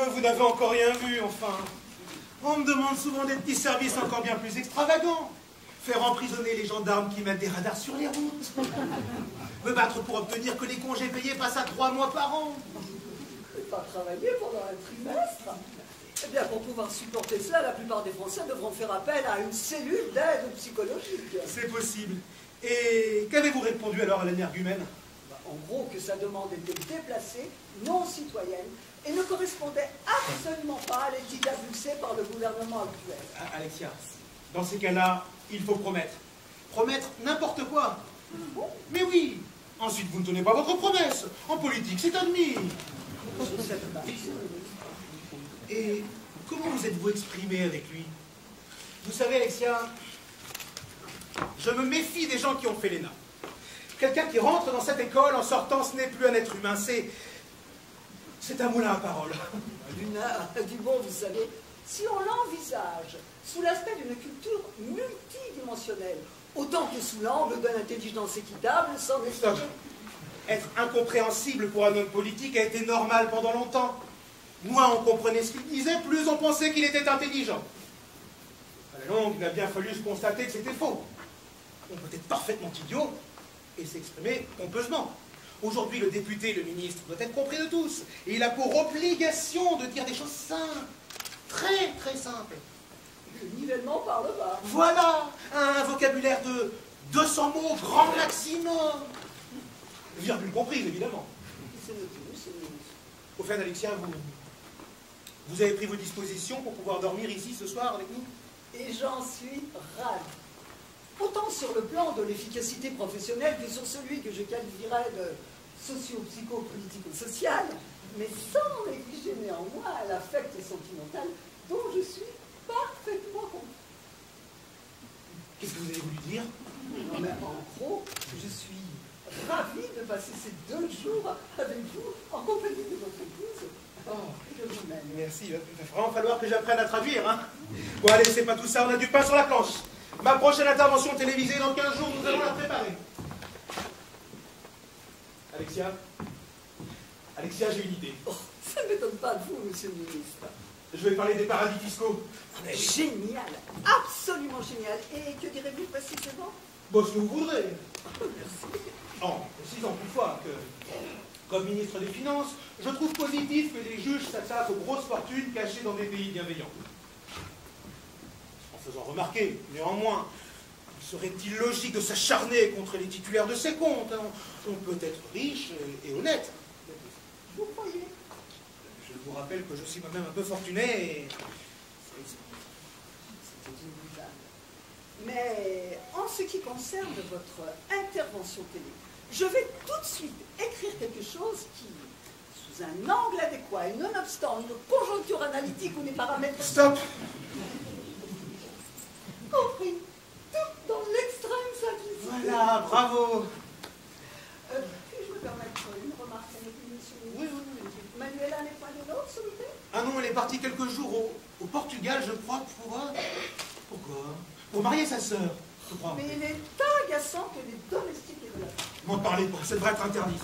Vous n'avez encore rien vu, enfin. On me demande souvent des petits services encore bien plus extravagants. Faire emprisonner les gendarmes qui mettent des radars sur les routes. Me battre pour obtenir que les congés payés passent à 3 mois par an. Ne pas travailler pendant un trimestre. Eh bien, pour pouvoir supporter cela, la plupart des Français devront faire appel à une cellule d'aide psychologique. C'est possible. Et qu'avez-vous répondu alors à l'énergumène? En gros, que sa demande était déplacée, non citoyenne, et ne correspondait absolument pas à l'éthique avulsée par le gouvernement actuel. Alexia, dans ces cas-là, il faut promettre. Promettre n'importe quoi. Bon. Mais oui. Ensuite, vous ne tenez pas votre promesse. En politique, c'est admis. Je sais pas. Et comment vous êtes-vous exprimé avec lui? Vous savez, Alexia, je me méfie des gens qui ont fait l'ENA. Quelqu'un qui rentre dans cette école en sortant, ce n'est plus un être humain, c'est un moulin à parole. Luna a dit bon, vous savez, si on l'envisage sous l'aspect d'une culture multidimensionnelle, autant que sous l'angle d'une intelligence équitable, sans Stop. Être incompréhensible pour un homme politique a été normal pendant longtemps. Moins on comprenait ce qu'il disait, plus on pensait qu'il était intelligent. À la longue, il a bien fallu se constater que c'était faux. On peut être parfaitement idiot et s'exprimer pompeusement. Aujourd'hui, le député, le ministre, doit être compris de tous. Et il a pour obligation de dire des choses simples, très très simples. Le nivellement par le bas. Voilà, un vocabulaire de 200 mots, grand maximum. Virgule comprise, évidemment. C'est noté, c'est noté. Au fait, Alexia, vous avez pris vos dispositions pour pouvoir dormir ici ce soir avec nous? Et j'en suis ravie. Autant sur le plan de l'efficacité professionnelle que sur celui que je qualifierais de socio-psycho-politico-social, mais sans négliger néanmoins l'affect sentimental dont je suis parfaitement convaincu. Qu'est-ce que vous avez voulu dire? Non, mais en gros, je suis ravie de passer ces 2 jours avec vous en compagnie de votre épouse. Et de vous-même. Merci, il va vraiment falloir que j'apprenne à traduire. Hein. Bon, allez, c'est pas tout ça, on a du pain sur la planche. Ma prochaine intervention télévisée dans 15 jours, nous allons la préparer. Alexia, j'ai une idée. Oh, ça ne m'étonne pas de vous, monsieur le ministre. Je vais parler des paradis fiscaux. Génial, absolument génial. Et que direz-vous précisément? Bon, ce que vous voudrez. Merci. En précisant toutefois que, comme ministre des Finances, je trouve positif que les juges s'attaquent aux grosses fortunes cachées dans des pays bienveillants. En faisant remarquer, néanmoins, serait-il logique de s'acharner contre les titulaires de ces comptes? On peut être riche et honnête. Vous croyez? Je vous rappelle que je suis moi-même un peu fortuné et... C'était une boutade. Mais en ce qui concerne votre intervention télé, je vais tout de suite écrire quelque chose qui, sous un angle adéquat et nonobstant une conjoncture analytique ou des paramètres... Stop! Compris, tout dans l'extrême simplicité. Voilà, bravo! Puis-je me permettre une remarque à monsieur le ministre? Oui. Manuela n'est pas de l'autre, s'il vous plaît? Ah non, elle est partie quelques jours au Portugal, je crois, pour... Pourquoi? Pour marier sa sœur, je crois. Mais il est agaçant que les domestiques aient de la part. M'en parlez pas, ça devrait être interdit.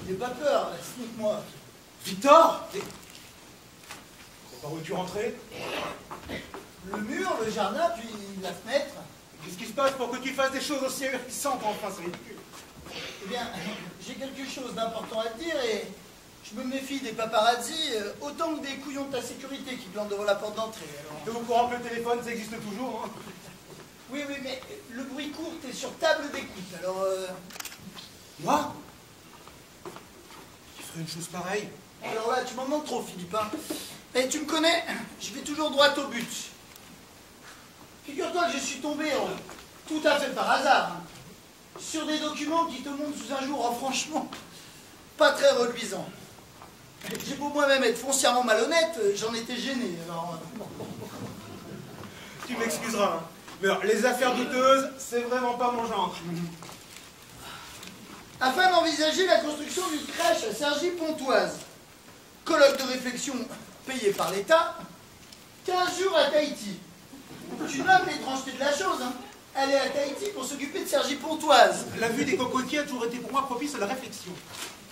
N'aie pas peur, explique-moi. Victor, par où es-tu rentré? Le mur, le jardin, puis la fenêtre. Qu'est-ce qui se passe pour que tu fasses des choses aussi ahurissantes? Enfin, c'est ridicule. Eh bien, j'ai quelque chose d'important à te dire et je me méfie des paparazzis autant que des couillons de ta sécurité qui plantent devant la porte d'entrée. Alors... Et au courant que le téléphone, ça existe toujours, hein? Oui, mais le bruit court, t'es sur table d'écoute, alors... Moi? Qui ferait une chose pareille? Alors là, tu m'en demandes trop, Philippe, hein. Et tu me connais, je vais toujours droit au but. Figure-toi que je suis tombé, tout à fait par hasard, hein, sur des documents qui te montrent sous un jour, franchement, pas très reluisant. J'ai beau moi-même être foncièrement malhonnête, j'en étais gêné, alors... Tu m'excuseras, hein. Mais alors, les affaires douteuses, c'est vraiment pas mon genre. Afin d'envisager la construction d'une crèche à Cergy-Pontoise, colloque de réflexion payé par l'État, 15 jours à Tahiti. Tu nommes l'étrangeté de la chose, hein. Elle est à Tahiti pour s'occuper de Cergy-Pontoise. La vue des cocotiers a toujours été pour moi propice à la réflexion.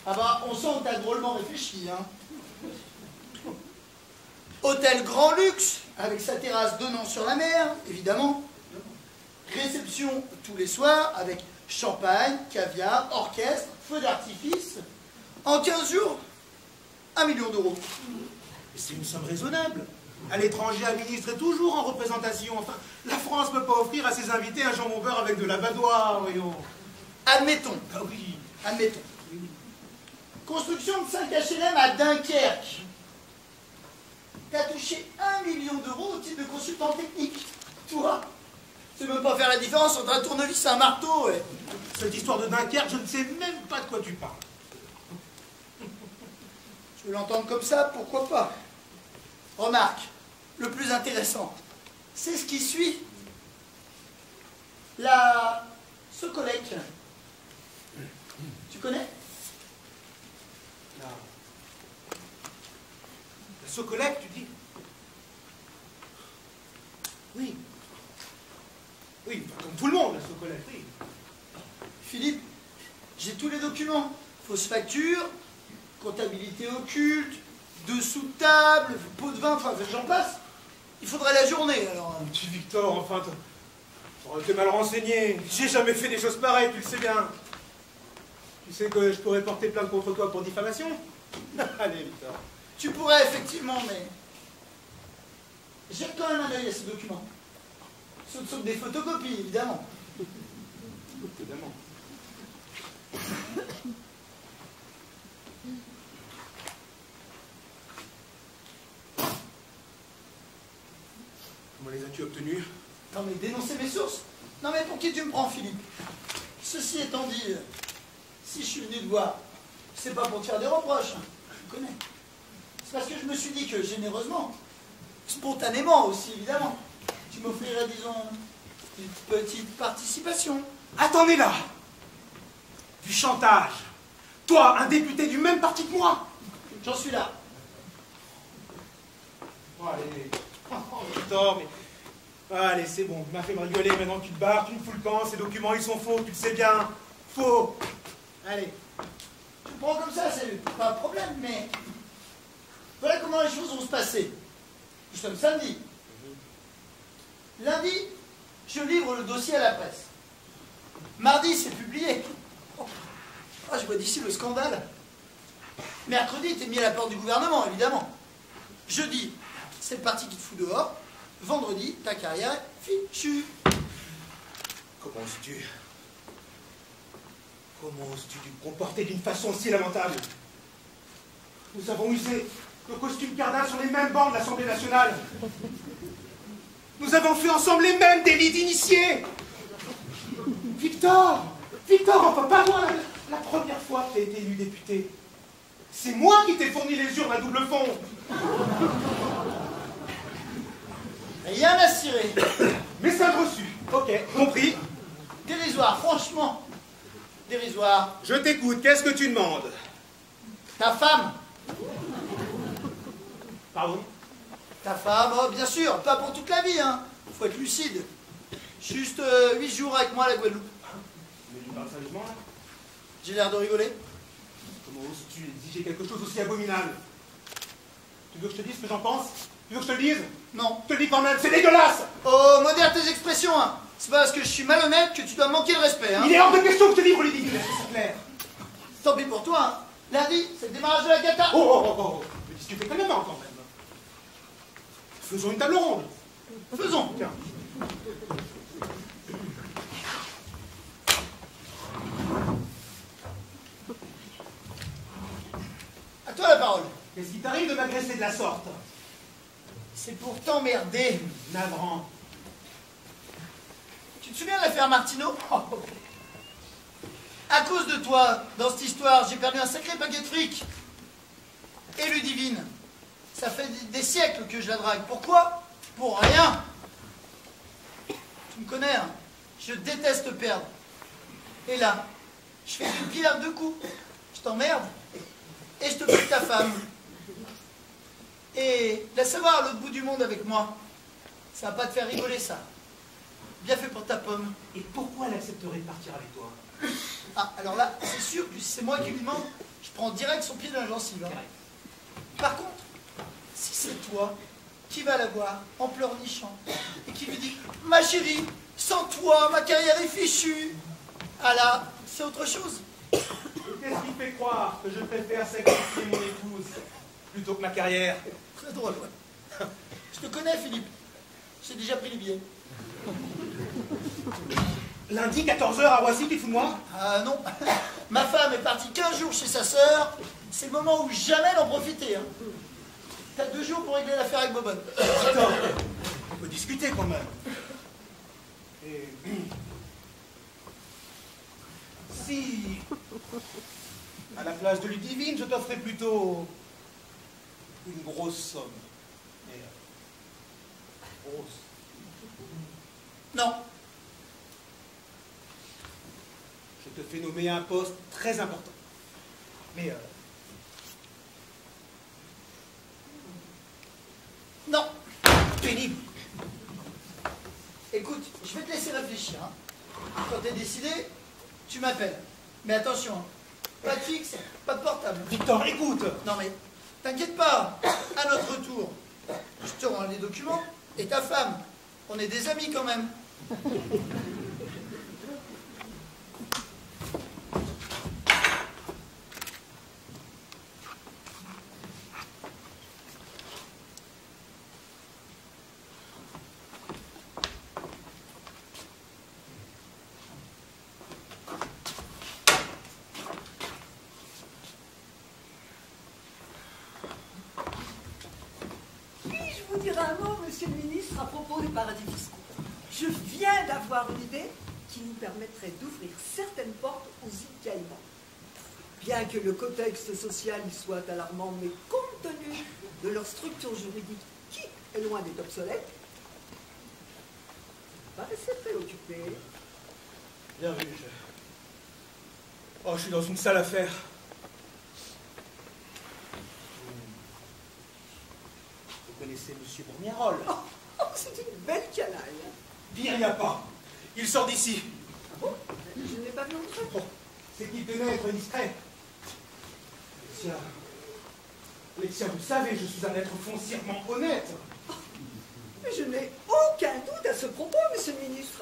Ah bah, on sent que t'as drôlement réfléchi, hein. Hôtel grand luxe, avec sa terrasse donnant sur la mer, évidemment. Réception tous les soirs, avec champagne, caviar, orchestre, feu d'artifice. En 15 jours, 1 million d'euros. C'est une somme raisonnable. À l'étranger, un ministre est toujours en représentation. Enfin, la France ne peut pas offrir à ses invités un jambon beurre avec de la badoie, voyons. Admettons. Ah oui. Admettons. Construction de 5 HLM à Dunkerque. T'as touché 1 million d'euros au titre de consultant technique. Toi, tu sais même pas faire la différence entre un tournevis et un marteau. Ouais. Cette histoire de Dunkerque, je ne sais même pas de quoi tu parles. Tu veux l'entendre comme ça, pourquoi pas. Remarque, le plus intéressant, c'est ce qui suit. La Socolec. Tu connais? La Socolec, tu dis? Oui. Oui, comme tout le monde, la Socolec, oui. Philippe, j'ai tous les documents. Fausse facture, comptabilité occulte, dessous de table, pot de vin, enfin j'en passe. Il faudrait la journée, alors... Petit Victor, enfin, t'aurais été mal renseigné. J'ai jamais fait des choses pareilles, tu le sais bien. Tu sais que je pourrais porter plainte contre toi pour diffamation? Allez, Victor. Tu pourrais, effectivement, mais... Jette quand même un œil à ces documents. Sauf des photocopies, évidemment. Évidemment. Comment les as-tu obtenus? Non mais dénoncer mes sources? Non mais pour qui tu me prends, Philippe? Ceci étant dit, si je suis venu te voir, c'est pas pour te faire des reproches, hein. Je connais. C'est parce que je me suis dit que généreusement, spontanément aussi évidemment, tu m'offrirais, disons, une petite participation. Attendez là! Du chantage! Toi, un député du même parti que moi! J'en suis là. Oh, allez. Oh, Victor, mais... Allez, c'est bon, tu m'as fait me rigoler, maintenant tu te barres, tu me fous le camp, ces documents, ils sont faux, tu le sais bien. Faux! Allez. Tu me prends comme ça, c'est pas un problème, mais... Voilà comment les choses vont se passer. Nous sommes samedi. Lundi, je livre le dossier à la presse. Mardi, c'est publié. Oh, je vois d'ici le scandale. Mercredi, t'es mis à la porte du gouvernement, évidemment. Jeudi, c'est le parti qui te fout dehors. Vendredi, ta carrière est fichue. Comment oses-tu te comporter d'une façon si lamentable? Nous avons usé nos costumes cardins sur les mêmes bancs de l'Assemblée nationale. Nous avons fait ensemble les mêmes délits d'initiés. Victor, enfin pas moi, la première fois que tu as été élu député. C'est moi qui t'ai fourni les urnes à double fond. Rien à cirer. Message reçu. Ok, compris. Dérisoire, franchement. Dérisoire. Je t'écoute, qu'est-ce que tu demandes? Ta femme. Pardon? Ta femme, oh, bien sûr, pas pour toute la vie, hein. Faut être lucide. Juste 8 jours avec moi à la Guadeloupe. Mais tu parles sérieusement là? J'ai l'air de rigoler. Comment oses-tu exiger quelque chose aussi abominable? Tu veux que je te dise ce que j'en pense? Tu veux que je te le dise? Non. Je te le dis quand même, c'est dégueulasse! Oh, modère tes expressions, hein. C'est pas parce que je suis malhonnête que tu dois me manquer de respect, hein. Il est hors de question que je te livre Ludivine, est-ce que c'est clair? Tant pis pour toi, hein. Lundi, c'est le démarrage de la gata. Oh, oh, oh, oh, je vais discuter calmement quand même. Faisons une table ronde. Faisons. Tiens. À toi la parole. Qu'est-ce qui t'arrive de m'agresser de la sorte? C'est pour t'emmerder. Navrant. Tu te souviens de l'affaire Martineau? À cause de toi, dans cette histoire, j'ai perdu un sacré paquet de fric. Et Ludivine, ça fait des siècles que je la drague. Pourquoi? Pour rien. Tu me connais, hein? Je déteste perdre. Et là, je fais une pierre deux coups. Je t'emmerde. Et je te pique ta femme. Et la savoir à l'autre bout du monde avec moi, ça va pas te faire rigoler, ça. Bien fait pour ta pomme. Et pourquoi elle accepterait de partir avec toi? Ah, alors là, c'est sûr que si c'est moi qui lui demande, je prends direct son pied dans la gencive. Hein. Par contre, si c'est toi qui vas la voir en pleurnichant et qui lui dit « Ma chérie, sans toi, ma carrière est fichue », ah là, c'est autre chose. Et qu'est-ce qui fait croire que je préfère sacrifier mon épouse plutôt que ma carrière? Très drôle, ouais. Je te connais, Philippe. J'ai déjà pris les billets. Lundi, 14 h à Roissy, tu te fous de moi? Ah non, ma femme est partie 15 jours chez sa sœur. C'est le moment où jamais d'en profiter. Hein. T'as 2 jours pour régler l'affaire avec Bobonne. Attends, on peut discuter quand même. Et... si, à la place de Ludivine, je t'offrais plutôt une grosse somme. Mais grosse. Non. Je te fais nommer un poste très important. Mais Non. pénible. Écoute, je vais te laisser réfléchir. Hein. Quand t'es décidé, tu m'appelles. Mais attention, hein. Pas de fixe, pas de portable. Victor, écoute. Non mais, t'inquiète pas. À notre tour, je te rends les documents et ta femme. On est des amis quand même. Puis-je vous dire un mot, monsieur le ministre, à propos des paradis fiscaux? Je viens d'avoir une idée qui nous permettrait d'ouvrir certaines portes aux îles Caïmans. Bien que le contexte social y soit alarmant, mais compte tenu de leur structure juridique qui est loin d'être obsolète, vous paraissez préoccupé. Bien vu. Oh, je suis dans une sale affaire. Vous connaissez Monsieur Bourniarol? Oh, c'est une belle canaille. Pire, il n'y a pas. Il sort d'ici. Ah bon? Je ne l'ai pas vu entrer. Bon, c'est qu'il tenait à être discret. Alexia, vous savez, je suis un être foncièrement honnête. Mais je n'ai aucun doute à ce propos, monsieur le ministre.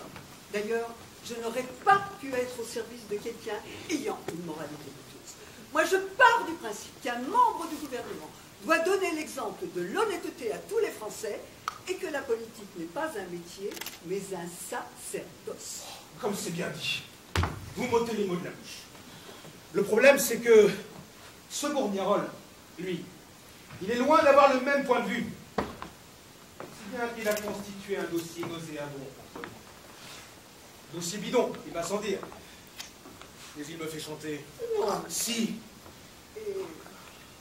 D'ailleurs, je n'aurais pas pu être au service de quelqu'un ayant une moralité douteuse. Moi, je pars du principe qu'un membre du gouvernement doit donner l'exemple de l'honnêteté à tous les Français et que la politique n'est pas un métier, mais un sacerdoce. Comme c'est bien dit. Vous m'ôtez les mots de la bouche. Le problème, c'est que ce Bourniarol, lui, il est loin d'avoir le même point de vue. Si bien qu'il a constitué un dossier nauséabond contre moi. Dossier bidon, il va sans dire. Mais il me fait chanter. Non. Si. Et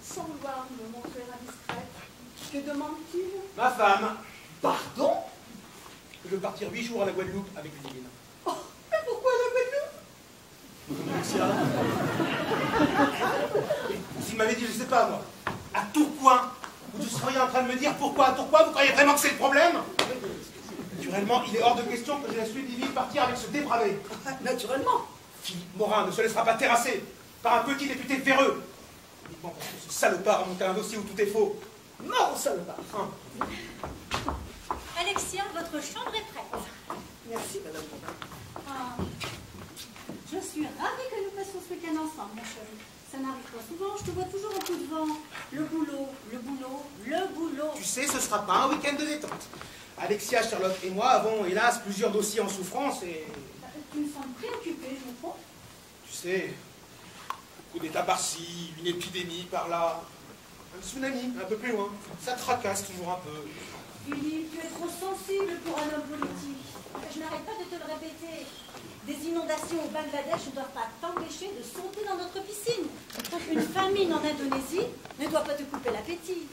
sans vouloir me montrer indiscrète, que demande-t-il? Ma femme. Pardon? Je veux partir 8 jours à la Guadeloupe avec Ludivine. Oh, mais pourquoi la Guadeloupe? S'il m'avait dit, je sais pas moi, à Tourcoing, vous seriez en train de me dire pourquoi à Tourcoing, vous croyez vraiment que c'est le problème? Naturellement, il est hors de question que je laisse Ludivine partir avec ce dépravé. Naturellement. Philippe Morin ne se laissera pas terrasser. par un petit député véreux. Uniquement parce que ce salopard a monté un dossier où tout est faux. Mort au salopard. Alexia, votre chambre est prête. Merci, madame. Ah, je suis ravie que nous passions ce week-end ensemble, ma chérie. Ça n'arrive pas souvent, je te vois toujours en coup de vent. Le boulot, le boulot, le boulot. Tu sais, ce sera pas un week-end de détente. Alexia, Charlotte et moi avons, hélas, plusieurs dossiers en souffrance et... Tu me sembles préoccupée, je me trompe? Tu sais, un coup d'état par-ci, une épidémie par-là, un tsunami un peu plus loin. Ça tracasse toujours un peu. Philippe, tu es trop sensible pour un homme politique. Je n'arrête pas de te le répéter. Des inondations au Bangladesh ne doivent pas t'empêcher de sauter dans notre piscine. Une famine en Indonésie ne doit pas te couper l'appétit.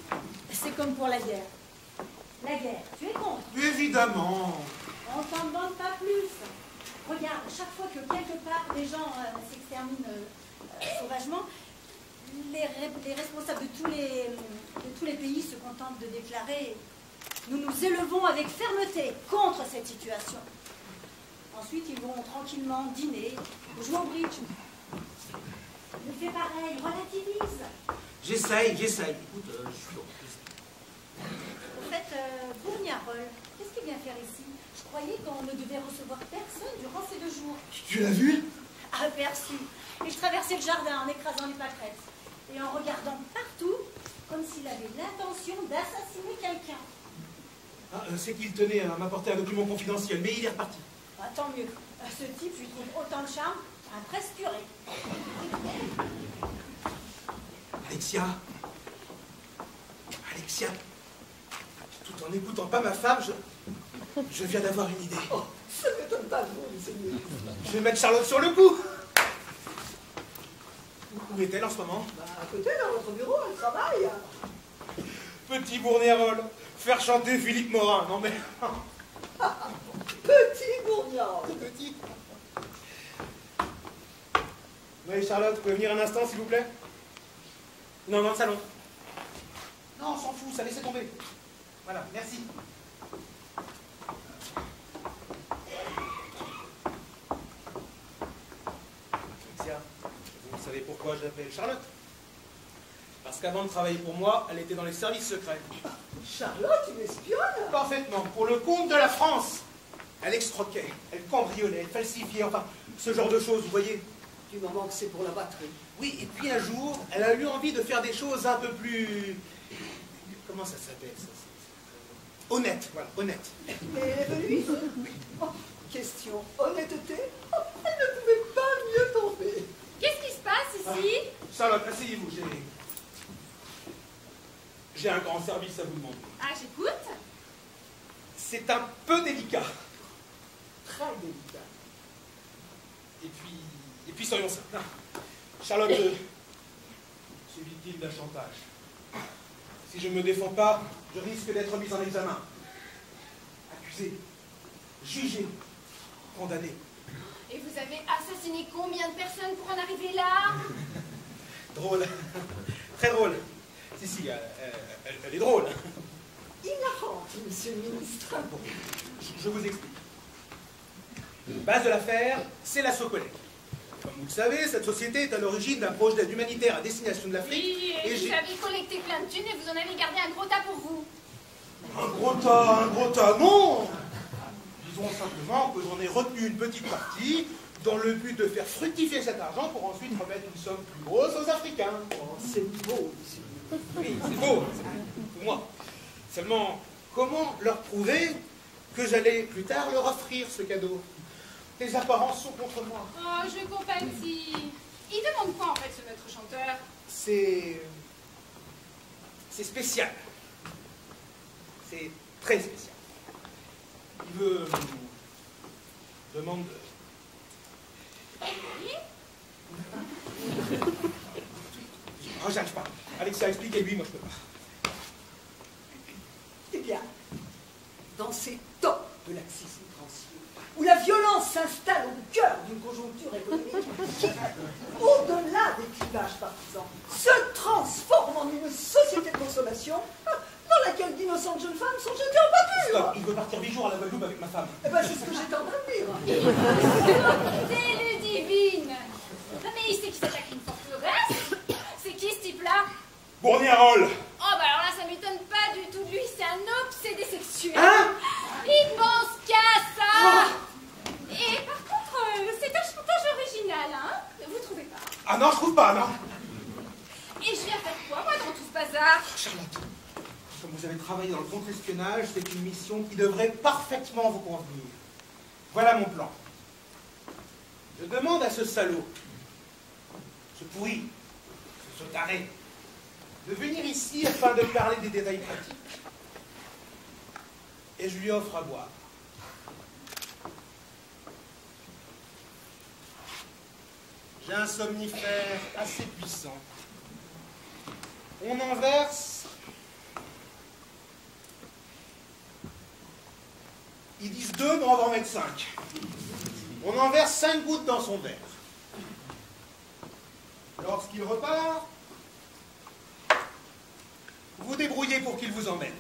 C'est comme pour la guerre. La guerre, tu es contre? Évidemment. On t'en demande pas plus. Regarde, chaque fois que quelque part des gens s'exterminent sauvagement, les responsables de tous les pays se contentent de déclarer « Nous nous élevons avec fermeté contre cette situation ». Ensuite, ils vont tranquillement dîner, jouer au bridge. Ne fais pareil, relativise. J'essaye. Écoute, je suis... Au fait, Bourgnarol, qu'est-ce qu'il vient faire ici? Je croyais qu'on ne devait recevoir personne durant ces 2 jours. Tu l'as vu? Aperçu. Et je traversais le jardin en écrasant les pâquerettes. Et en regardant partout, comme s'il avait l'intention d'assassiner quelqu'un. Ah, c'est qu'il tenait à m'apporter un document confidentiel, mais il est reparti. Ah, tant mieux. Ce type, je lui trouve autant de charme, un presturé. Alexia, tout en n'écoutant pas ma femme, je viens d'avoir une idée. Oh, ça ne m'étonne pas de vous, monsieur le ministre. Je vais mettre Charlotte sur le coup. Où est-elle en ce moment? À côté, dans votre bureau, elle travaille. Petit Bourgnarol, faire chanter Philippe Morin, non mais... Petit Bourgnard. Petit. Oui, Charlotte, vous pouvez venir un instant, s'il vous plaît? Non, dans le salon. Non, on s'en fout, ça laissez tomber. Voilà, merci. Alexia, vous savez pourquoi je l'appelle Charlotte? Parce qu'avant de travailler pour moi, elle était dans les services secrets. Charlotte, une espionne? Parfaitement, pour le compte de la France. Elle escroquait, elle cambriolait, elle falsifiait, enfin, ce genre de choses, vous voyez. Du moment que c'est pour la batterie. Oui, et puis un jour, elle a eu envie de faire des choses un peu plus... Comment ça s'appelle ça? Honnête, voilà, honnête. Et elle est venue ici? Oh, question honnêteté, oh, elle ne pouvait pas mieux tomber. Qu'est-ce qui se passe ici? Charlotte, asseyez-vous, j'ai un grand service à vous demander. Ah, j'écoute. C'est un peu délicat. Très délicat. Et puis soyons simples. Charlotte, c'est victime d'un chantage. Si je ne me défends pas, je risque d'être mis en examen. Accusé, jugé, condamné. Et vous avez assassiné combien de personnes pour en arriver là? Drôle. Très drôle. Si, elle est drôle. Hilarante, monsieur le ministre. Bon, je vous explique. La base de l'affaire, c'est la Socolec. Comme vous le savez, cette société est à l'origine d'un projet d'aide humanitaire à destination de l'Afrique. Oui, et vous avez collecté plein de thunes et vous en avez gardé un gros tas pour vous. Un gros tas, non! Disons simplement que j'en ai retenu une petite partie dans le but de faire fructifier cet argent pour ensuite remettre une somme plus grosse aux Africains. Oh, c'est beau, monsieur. Oui, c'est beau, pour moi. Seulement, comment leur prouver que j'allais plus tard leur offrir ce cadeau? Les apparences sont contre moi. Oh, je compatis. Il demande quoi en fait ce maître chanteur? C'est spécial. C'est très spécial. Il demande... Oui? Oh, j'arrive pas. Alexia, expliquez-lui, moi je peux pas. Eh bien, dans ces temps de laxisme transient, où la violence s'installe au cœur d'une conjoncture économique qui, au-delà des clivages partisans, se transforme en une société de consommation dans laquelle d'innocentes jeunes femmes sont jetées en pâture. Stop, il veut partir 8 jours à la Guadeloupe avec ma femme. Eh ben, c'est ce que j'étais en train de dire. C'est le divine. Non mais il sait qu'il s'attaque une forte Bourniarol. Oh, bah alors là, ça m'étonne pas du tout de lui, c'est un obsédé sexuel. Hein? Il pense qu'à ça. Et par contre, c'est un chantage original, hein? Vous trouvez pas? Ah non, je trouve pas, non. Et je viens faire quoi, moi, dans tout ce bazar? Charlotte, comme vous avez travaillé dans le contre-espionnage, c'est une mission qui devrait parfaitement vous convenir. Voilà mon plan. Je demande à ce salaud, ce pourri, ce taré, de venir ici afin de parler des détails pratiques. Et je lui offre à boire. J'ai un somnifère assez puissant. On en verse. Ils disent 2, mais on va en mettre 5. On en verse 5 gouttes dans son verre. Lorsqu'il repart, vous débrouillez pour qu'il vous emmène.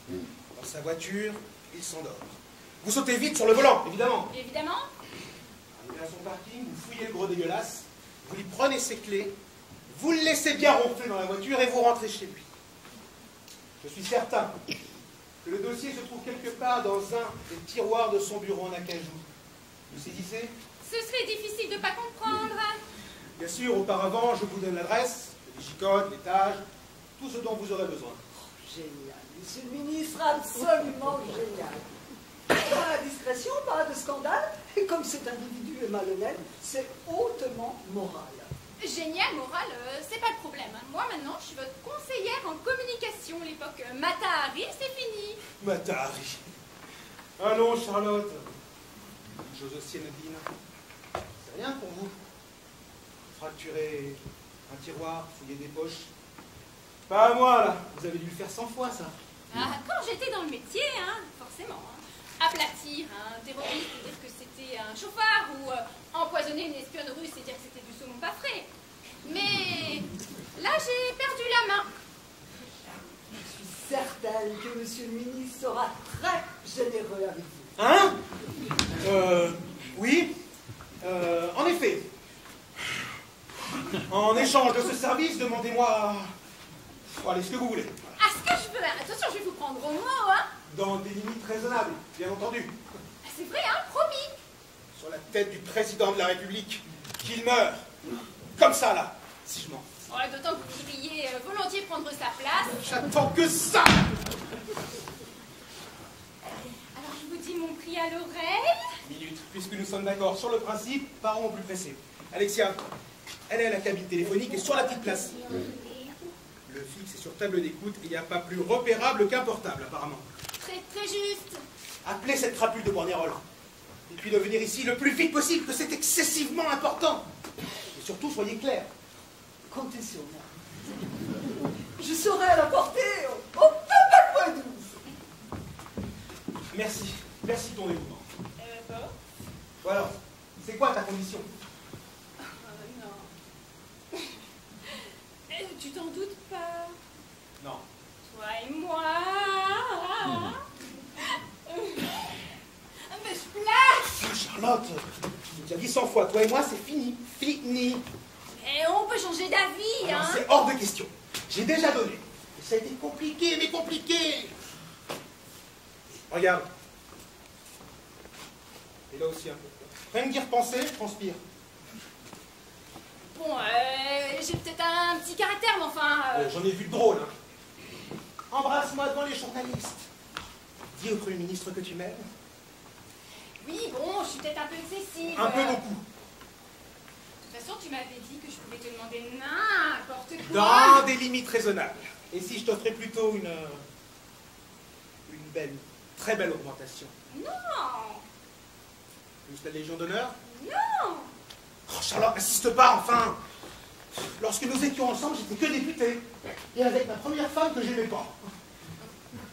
Dans sa voiture, il s'endort. Vous sautez vite sur le volant, évidemment. Évidemment. Arrivé à son parking, vous fouillez le gros dégueulasse, vous lui prenez ses clés, vous le laissez bien ronfler dans la voiture et vous rentrez chez lui. Je suis certain que le dossier se trouve quelque part dans un des tiroirs de son bureau en acajou. Vous saisissez? Ce serait difficile de pas comprendre. Bien sûr, auparavant, je vous donne l'adresse, le digicode, l'étage, tout ce dont vous aurez besoin. Génial, monsieur le ministre, absolument génial. Pas la discrétion, pas de scandale, et comme cet individu est malhonnête, c'est hautement moral. Génial, moral, c'est pas le problème. Moi, maintenant, je suis votre conseillère en communication. L'époque Matahari, c'est fini. Matahari. Allons, Charlotte. Une chose aussi anodine. C'est rien pour vous. Fracturer un tiroir, fouiller des poches. Pas à moi, là. Vous avez dû le faire 100 fois, ça. Ah, quand j'étais dans le métier, hein, forcément. Hein. Aplatir un terroriste et dire que c'était un chauffard, ou empoisonner une espionne russe et dire que c'était du saumon pas frais. Mais là, j'ai perdu la main. Je suis certaine que monsieur le ministre sera très généreux avec vous. Hein? Oui. En effet. En échange de ce service, demandez-moi... Allez, ce que vous voulez. Ah, ce que je veux. Attention, je vais vous prendre au mot, hein. Dans des limites raisonnables, bien entendu. Ah, c'est vrai, hein, promis. Sur la tête du président de la République, qu'il meure. Comme ça, là, si je mens. Ouais, d'autant que vous voudriez volontiers prendre sa place. J'attends que ça. Alors, je vous dis mon prix à l'oreille. Minute, puisque nous sommes d'accord sur le principe, partons au plus pressé. Alexia, elle est à la cabine téléphonique et sur la petite place. Le fixe est sur table d'écoute et il n'y a pas plus repérable qu'un portable, apparemment. Très, très juste. Appelez cette crapule de Bourniarol. Et puis de venir ici le plus vite possible, que c'est excessivement important. Et surtout, soyez clairs. Comptez sur moi. Je serai à la portée au tabac point 12. Merci. Merci de ton dévouement. Bon. Voilà. C'est quoi ta condition? Non. Tu t'en doutes pas? Non. Toi et moi. Mais je place. Charlotte, je t'ai dit 100 fois, toi et moi, c'est fini. Fini. Et on peut changer d'avis, Alors, hein. c'est hors de question. J'ai déjà donné. Et ça a été compliqué, mais compliqué. Regarde. Et là aussi un peu. Rien que d'y repenser, je transpire. Bon, j'ai peut-être un petit caractère, mais enfin... J'en ai vu de drôle, hein. Embrasse-moi devant les journalistes. Dis au Premier ministre que tu m'aimes. Oui, bon, je suis peut-être un peu excessive. Un peu beaucoup. De toute façon, tu m'avais dit que je pouvais te demander n'importe quoi. Dans des limites raisonnables. Et si je t'offrais plutôt une belle, très belle augmentation? Non. Plus la Légion d'honneur? Non. Oh, Charlotte, n'insiste pas, enfin. Lorsque nous étions ensemble, j'étais que député. Et avec ma première femme que j'aimais pas.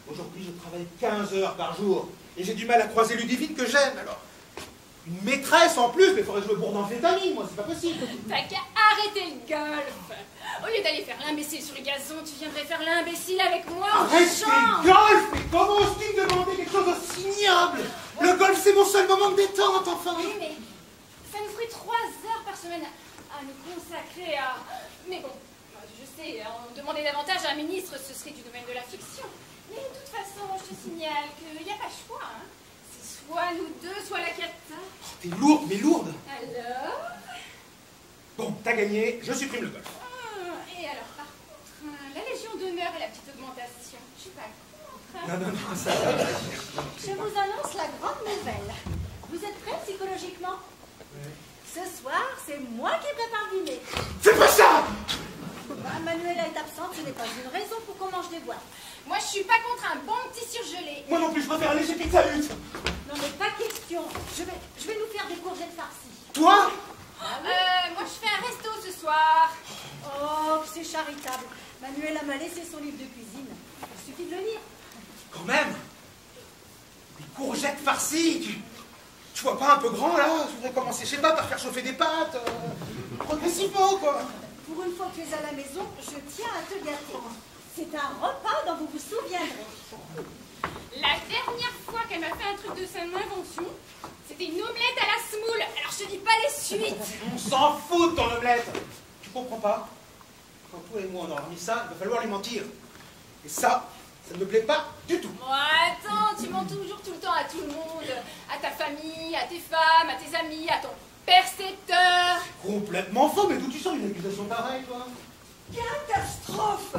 Aujourd'hui, je travaille 15 heures par jour. Et j'ai du mal à croiser Ludivine que j'aime, alors. Une maîtresse en plus, mais il faudrait que je me bourde d'amphétamine, moi, c'est pas possible. T'as qu'à arrêter le golf. Au lieu d'aller faire l'imbécile sur le gazon, tu viendrais faire l'imbécile avec moi au Arrêtez champ. le golf! Mais comment oses-tu me demander quelque chose d'aussi ignoble? Le golf, c'est mon seul moment de détente, enfin. Oui, mais ça nous ferait 3 heures par semaine à nous consacrer à... Mais bon, Je sais, en demander davantage à un ministre, ce serait du domaine de la fiction. Mais de toute façon, je te signale qu'il n'y a pas choix. Hein. C'est soit nous deux, soit la cata. Oh, t'es lourde, mais lourde. Alors? Bon, t'as gagné, je supprime le golf. Et alors, par contre, la Légion d'honneur et la petite augmentation, je suis pas contre. Non, ça va. Je vous annonce la grande nouvelle. Vous êtes prêts psychologiquement? Ouais. Ce soir, c'est moi qui prépare le dîner. Fais pas ça! Manuela est absente, ce n'est pas une raison pour qu'on mange des boîtes. Moi, je suis pas contre un bon petit surgelé. Moi non plus, je préfère aller chez Pizza Hut. Non mais pas question. Je vais nous faire des courgettes farcies. Toi? Moi, je fais un resto ce soir. Oh, c'est charitable. Manuela m'a laissé son livre de cuisine. Il suffit de le lire. Quand même. Des courgettes farcies. Tu vois pas un peu grand là? Je voudrais commencer, je sais pas, par faire chauffer des pâtes. Progressivement, quoi. Pour une fois que tu es à la maison, je tiens à te gâter. C'est un repas dont vous vous souviendrez. La dernière fois qu'elle m'a fait un truc de son invention, c'était une omelette à la semoule. Alors, je te dis pas les suites. On s'en fout de ton omelette. Tu comprends pas? Quand toi et moi on aura mis ça, il va falloir lui mentir. Et ça ne me plaît pas du tout. Bon, attends, tu mens toujours tout le temps à tout le monde. À ta famille, à tes femmes, à tes amis, à ton percepteur. Complètement faux, mais d'où tu sors une accusation pareille, toi? Catastrophe!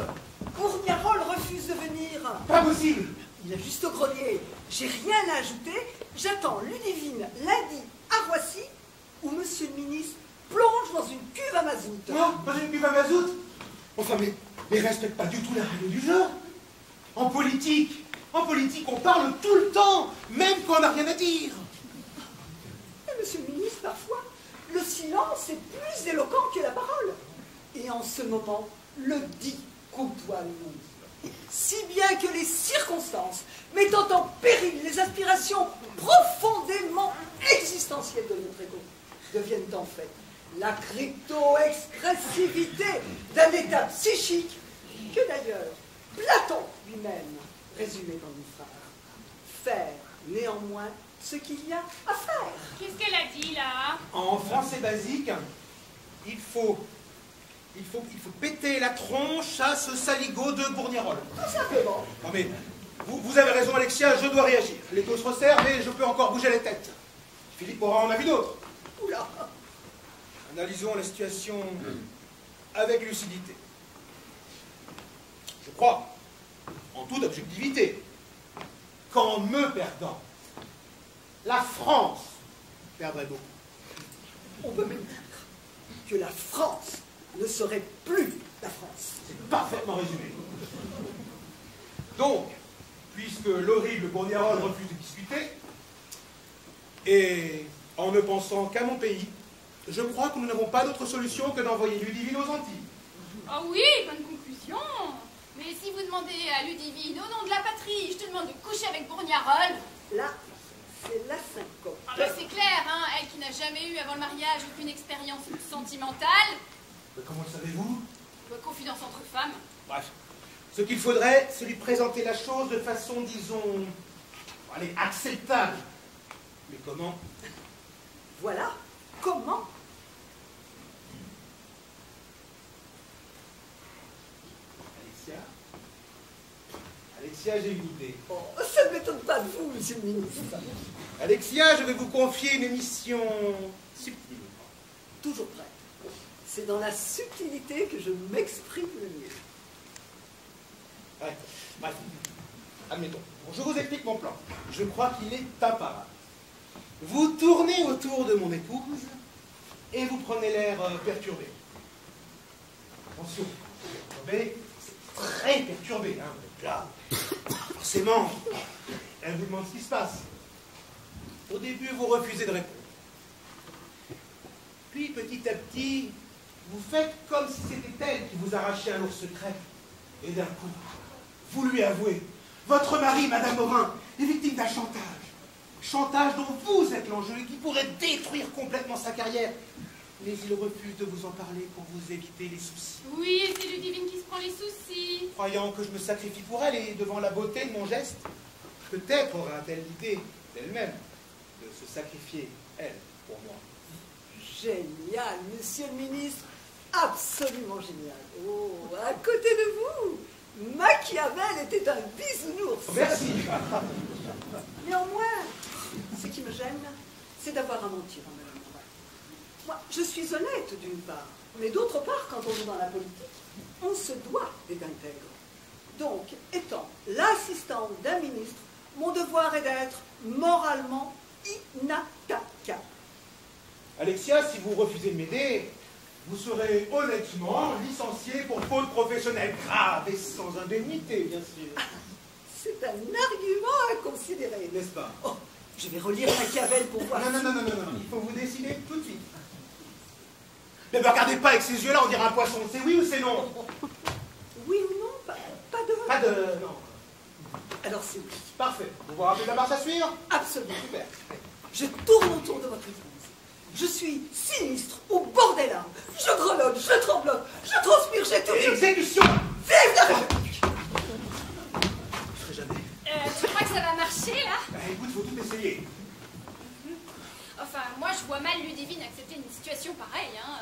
Bourgnarol refuse de venir. Pas possible. Il est juste au grenier. J'ai rien à ajouter. J'attends Ludivine lundi à Roissy où monsieur le ministre plonge dans une cuve à mazout. Moi, dans une cuve à mazout? Enfin, mais respecte pas du tout la règle du jeu. En politique, on parle tout le temps, même quand on n'a rien à dire. Et monsieur le ministre, parfois, le silence est plus éloquent que la parole. Et en ce moment, le dit côtoie le non-dit. Si bien que les circonstances mettant en péril les aspirations profondément existentielles de notre ego deviennent en fait la crypto-expressivité d'un état psychique que d'ailleurs Platon lui-même résumait dans une phrase. Faire néanmoins ce qu'il y a à faire. Qu'est-ce qu'elle a dit, là? En français basique, il faut péter la tronche à ce saligot de Bourgnarol. Tout simplement. Non mais, vous avez raison Alexia, je dois réagir. Les taux se resserrent, mais je peux encore bouger les têtes. Philippe aura en avis d'autres. Oula. Analysons la situation avec lucidité. Je crois, en toute objectivité, qu'en me perdant, la France perdrait beaucoup. On peut même dire que la France ne serait plus la France. C'est parfaitement résumé. Donc, puisque l'horrible Bourgnarol refuse de discuter, et en ne pensant qu'à mon pays, je crois que nous n'avons pas d'autre solution que d'envoyer Ludivine aux Antilles. Ah oui, bonne conclusion. Mais si vous demandez à Ludivine, au nom de la patrie, je te demande de coucher avec Bourgnarol. Là, c'est la syncope. Ah bah c'est clair, hein, elle qui n'a jamais eu avant le mariage aucune expérience sentimentale. Mais comment le savez-vous? Confidence entre femmes. Bref, ce qu'il faudrait, c'est lui présenter la chose de façon, disons, allez, acceptable. Mais comment? Voilà. Comment? Alexia, j'ai une idée. Oh, ça ne m'étonne pas de vous, monsieur le ministre. Alexia, je vais vous confier une mission subtile. Toujours prêt. C'est dans la subtilité que je m'exprime le mieux. Ouais. Bref, admettons. Bon, je vous explique mon plan. Je crois qu'il est imparable. Vous tournez autour de mon épouse et vous prenez l'air perturbé. Attention, perturbé, c'est très perturbé. Hein. Là, forcément, elle vous demande ce qui se passe. Au début, vous refusez de répondre. Puis, petit à petit, vous faites comme si c'était elle qui vous arrachait un lourd secret. Et d'un coup, vous lui avouez, votre mari, Madame Morin, est victime d'un chantage. Chantage dont vous êtes l'enjeu et qui pourrait détruire complètement sa carrière. Mais il refuse de vous en parler pour vous éviter les soucis. Oui, c'est Ludivine qui se prend les soucis. Croyant que je me sacrifie pour elle et devant la beauté de mon geste, peut-être aura-t-elle l'idée d'elle-même de se sacrifier, elle, pour moi. Génial, monsieur le ministre. absolument génial. Oh, à côté de vous, Machiavel était un bisounours. Merci. Néanmoins, ce qui me gêne, c'est d'avoir à mentir en Madame Morin. Moi, je suis honnête d'une part, mais d'autre part, quand on est dans la politique, on se doit d'être intègre. Donc, étant l'assistante d'un ministre, mon devoir est d'être moralement inattaquable. Alexia, si vous refusez de m'aider, vous serez honnêtement licencié pour faute professionnelle grave et sans indemnité, bien sûr. C'est un argument à considérer. N'est-ce pas? Oh, je vais relire Machiavel pour voir. Non, il faut vous décider tout de suite. Ne me regardez pas avec ces yeux-là, on dirait un poisson. C'est oui ou c'est non? Oui ou non? Pas de... Pas de... non. Alors c'est oui. Parfait. Vous vous rappelez de la marche à suivre? Absolument. Super. Je tourne autour de votre réponse. Je suis sinistre, au bord des larmes. Je grelotte, je tremblote, je transpire, j'ai tout. Exécution! Vive la République! Je ferai jamais. Tu crois que ça va marcher, là? Bah, écoute, faut tout essayer. Enfin, moi, je vois mal Ludivine accepter une situation pareille. Hein.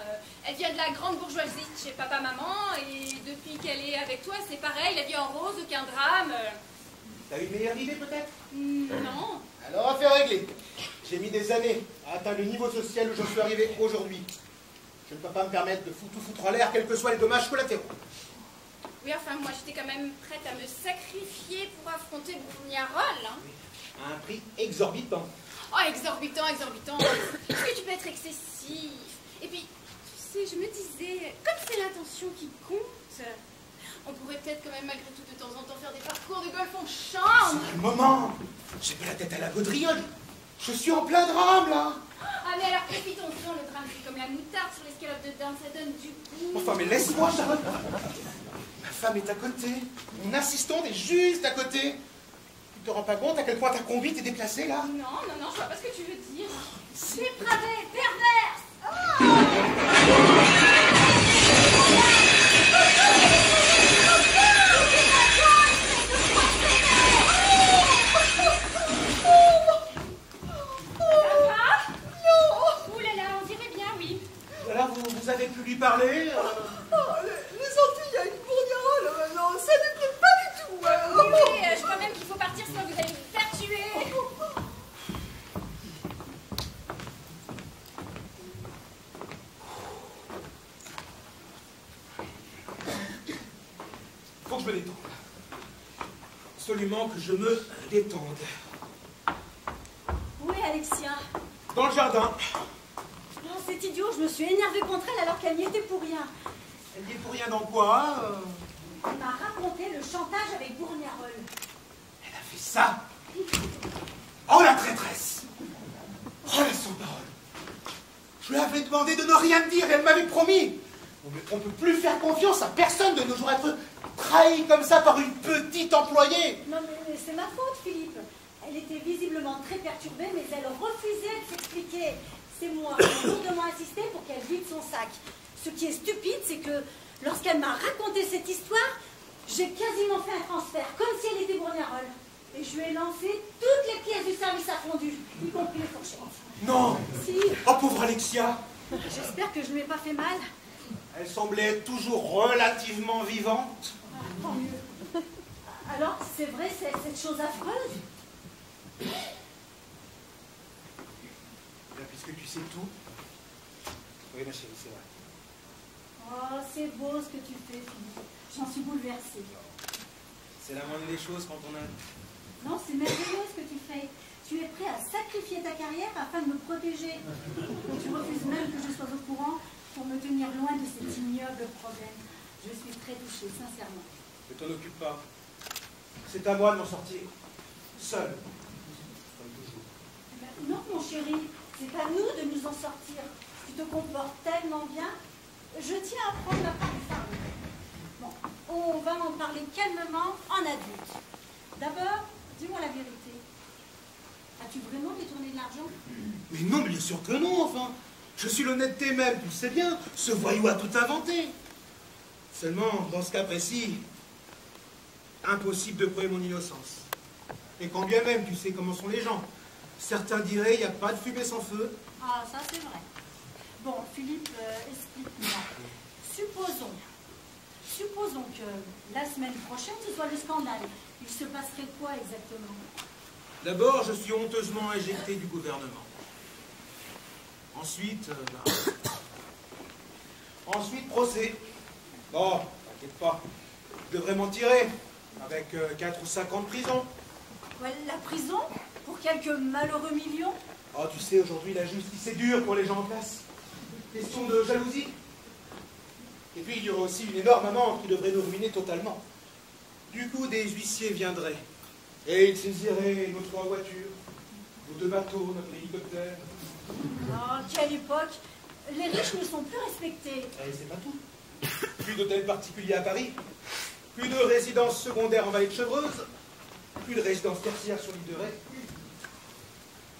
Elle vient de la grande bourgeoisie de chez papa-maman, et depuis qu'elle est avec toi, c'est pareil, la vie en rose, aucun drame. T'as une meilleure idée, peut-être? Non. Alors, affaire réglée. J'ai mis des années à atteindre le niveau social où je suis arrivé aujourd'hui. Je ne peux pas me permettre de tout foutre en l'air, quels que soient les dommages collatéraux. Oui, enfin, moi, j'étais quand même prête à me sacrifier pour affronter Bourgnearol. Hein. À un prix exorbitant. Oh, exorbitant. Est-ce que tu peux être excessif? Et puis, tu sais, je me disais, comme c'est l'intention qui compte, on pourrait peut-être quand même malgré tout de temps en temps faire des parcours de golf en chambre. C'est le moment. J'ai pas la tête à la gaudriole. Je suis en plein drame, là. Ah, mais alors profitons-en, le drame, c'est comme la moutarde sur l'escalope de dinde, ça donne du goût. Enfin, mais laisse-moi, Charlotte. Ma femme est à côté. Mon assistante est juste à côté. Tu te rends pas compte à quel point ta conduite est déplacée, là? Non, je vois pas ce que tu veux dire. Dépravé, perverse. Alors, vous avez pu lui parler Oh, les Antilles, il y a une Bourgnearol. Non, ça ne plaît pas du tout. Oui, je crois même qu'il faut partir sinon vous allez vous faire tuer. Faut que je me détende. Absolument que je me détende. Où est Alexia? Dans le jardin. Non, c'est idiot, je me suis énervée contre elle alors qu'elle n'y était pour rien. Elle dit pour rien dans quoi Elle m'a raconté le chantage avec Bourgnearol. Elle a fait ça. Oh, la traîtresse. Oh, la sans-parole. Je lui avais demandé de ne rien dire et elle m'avait promis. On ne peut plus faire confiance à personne de nos jours, être trahi comme ça par une petite employée. Non, mais c'est ma faute, Philippe. Elle était visiblement très perturbée, mais elle refusait de s'expliquer. C'est moi qui ai lourdement insisté pour qu'elle vide son sac. Ce qui est stupide, c'est que lorsqu'elle m'a raconté cette histoire, j'ai quasiment fait un transfert, comme si elle était Bourgnearol. Et je lui ai lancé toutes les pièces du service à fondu, y compris les fourchettes. Non. Si. Oh, pauvre Alexia. J'espère que je ne lui ai pas fait mal. Elle semblait être toujours relativement vivante. Tant mieux. Alors, c'est vrai, c'est cette chose affreuse? Bien, puisque tu sais tout. Oui, ma chérie, c'est vrai. Oh, c'est beau ce que tu fais, Philippe. J'en suis bouleversée. C'est la moindre des choses quand on a... Non, c'est merveilleux ce que tu fais. Tu es prêt à sacrifier ta carrière afin de me protéger. Tu refuses même que je sois au courant pour me tenir loin de cet ignoble problème. Je suis très touchée, sincèrement. Ne t'en occupe pas. C'est à moi de m'en sortir. Seul. Comme toujours. Non, mon chéri, c'est à nous de nous en sortir. Tu te comportes tellement bien. Je tiens à prendre la part du fardeau. Bon, on va en parler calmement en adulte. D'abord, dis-moi la vérité. As-tu vraiment détourné de l'argent? Mais non, bien sûr que non, enfin. Je suis l'honnêteté même, tu le sais bien. Ce voyou a tout inventé. Seulement, dans ce cas précis, impossible de prouver mon innocence. Et quand bien même, tu sais comment sont les gens. Certains diraient, il n'y a pas de fumée sans feu. Ah, ça c'est vrai. Bon, Philippe, explique-moi. Supposons que la semaine prochaine, ce soit le scandale. Il se passerait quoi exactement? D'abord, je suis honteusement éjecté du gouvernement. Ensuite, ensuite, procès. Bon, t'inquiète pas, je devrais m'en tirer, avec 4 ou 5 ans de prison. Ouais, la prison? Pour quelques malheureux millions? Oh, tu sais, aujourd'hui, la justice est dure pour les gens en place. Question de jalousie. Et puis, il y aurait aussi une énorme amende qui devrait nous ruiner totalement. Du coup, des huissiers viendraient. Et ils saisiraient nos 3 voitures, nos 2 bateaux, notre hélicoptère. Oh, quelle époque! Les riches ne sont plus respectés. Et c'est pas tout. Plus d'hôtels particuliers à Paris, plus de résidences secondaires en vallée de Chevreuse, plus de résidences tertiaires sur l'île de Ré.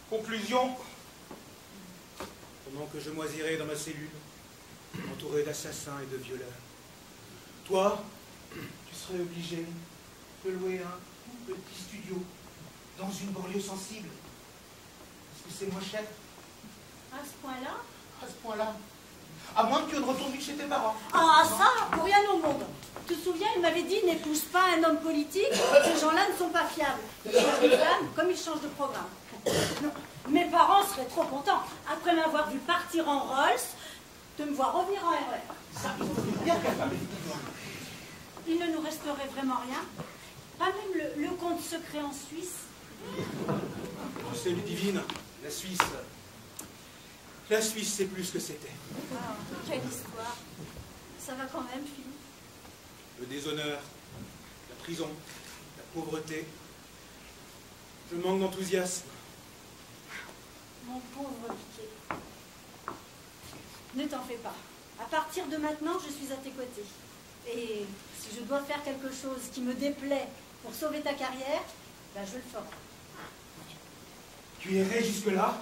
Conclusion, pendant que je moisirai dans ma cellule, entouré d'assassins et de violeurs, toi, tu serais obligé de louer un tout petit studio dans une banlieue sensible. Est-ce que c'est moins cher? À ce point-là? À ce point-là. À moins que tu ne retournes vite chez tes parents. Ah, ça, pour rien au monde. Tu te souviens, il m'avait dit, n'épouse pas un homme politique, ces gens-là ne sont pas fiables. Ils changent de femme comme ils changent de programme. Non, mes parents seraient trop contents, après m'avoir vu partir en Rolls, de me voir revenir en RER. Ça, ils sont bien capables. Il ne nous resterait vraiment rien. Pas même le compte secret en Suisse. Tu sais, Ludivine, la Suisse, c'est plus ce que c'était. Ah, quelle histoire. Ça va quand même, Philippe. Le déshonneur, la prison, la pauvreté. Je manque d'enthousiasme. Mon pauvre Piquet. Ne t'en fais pas. À partir de maintenant, je suis à tes côtés. Et si je dois faire quelque chose qui me déplaît pour sauver ta carrière, ben je le ferai. Tu irais jusque-là?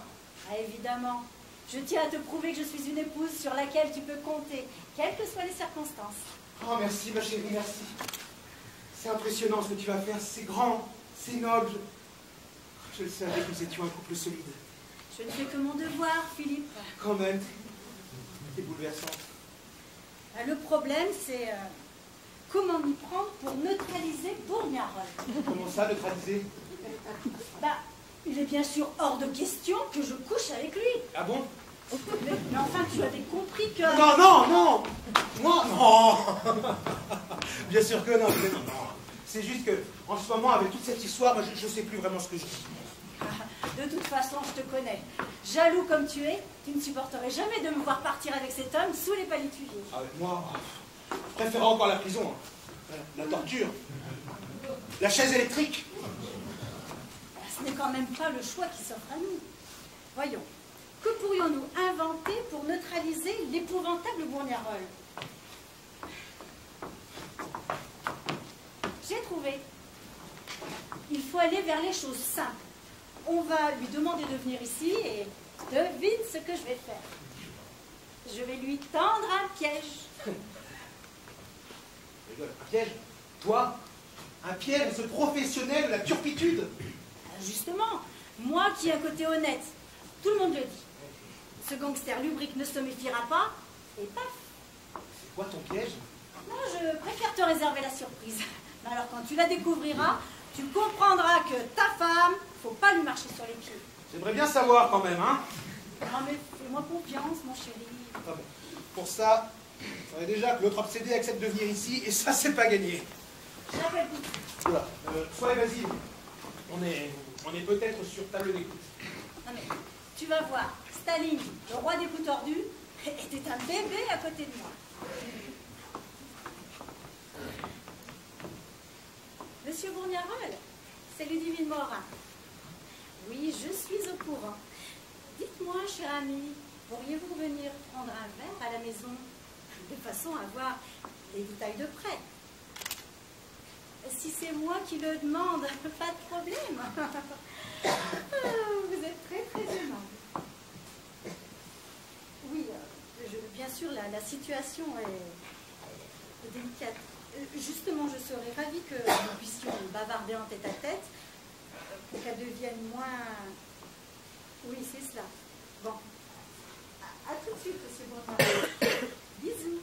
Ah, évidemment. Je tiens à te prouver que je suis une épouse sur laquelle tu peux compter, quelles que soient les circonstances. Oh, merci, ma chérie, merci. C'est impressionnant ce que tu vas faire. C'est grand, c'est noble. Je le savais que nous étions un couple solide. Je ne fais que mon devoir, Philippe. Quand même, c'est bouleversant. Ben, le problème, c'est comment m'y prendre pour neutraliser Bourgnearol. Comment ça, neutraliser? Bah, il est bien sûr hors de question que je couche avec lui. Ah bon? Mais enfin, tu avais compris que... Non, non, non! Moi, non! Bien sûr que non, mais non, non. C'est juste que, en ce moment, avec toute cette histoire, moi, je ne sais plus vraiment ce que je dis. De toute façon, je te connais. Jaloux comme tu es, tu ne supporterais jamais de me voir partir avec cet homme sous les palétuviers. Avec moi, je préfère encore la prison. Hein. La torture. La chaise électrique. Ce n'est quand même pas le choix qui s'offre à nous. Voyons, que pourrions-nous inventer pour neutraliser l'épouvantable Bourgnearol? J'ai trouvé. Il faut aller vers les choses simples. On va lui demander de venir ici et devine ce que je vais faire. Je vais lui tendre un piège. Un piège? Toi? Un piège, ce professionnel de la turpitude? Justement, moi qui ai un côté honnête, tout le monde le dit. Ce gangster lubrique ne se méfiera pas, et paf. C'est quoi ton piège? Non, je préfère te réserver la surprise. Mais alors quand tu la découvriras, tu comprendras que ta femme, faut pas lui marcher sur les pieds. J'aimerais bien savoir quand même, hein? Non mais fais-moi confiance, mon chéri. Ah bon. Pour ça, il faudrait déjà que l'autre obsédé accepte de venir ici, et ça, c'est pas gagné. J'appelle tout. Voilà. Sois évasive. On est peut-être sur table d'écoute. Non mais, tu vas voir, Staline, le roi des coups tordus, était un bébé à côté de moi. Monsieur Bourgnearol, c'est Ludivine Morin. Oui, je suis au courant. Dites-moi, cher ami, pourriez-vous venir prendre un verre à la maison, de façon à voir les détails de près? Si c'est moi qui le demande, pas de problème. Vous êtes très très aimable. Oui, bien sûr, la situation est délicate. Justement, je serais ravie que nous puissions bavarder en tête à tête pour qu'elle devienne moins... Oui, c'est cela. Bon. À tout de suite, monsieur Bourgnearol. Bisous.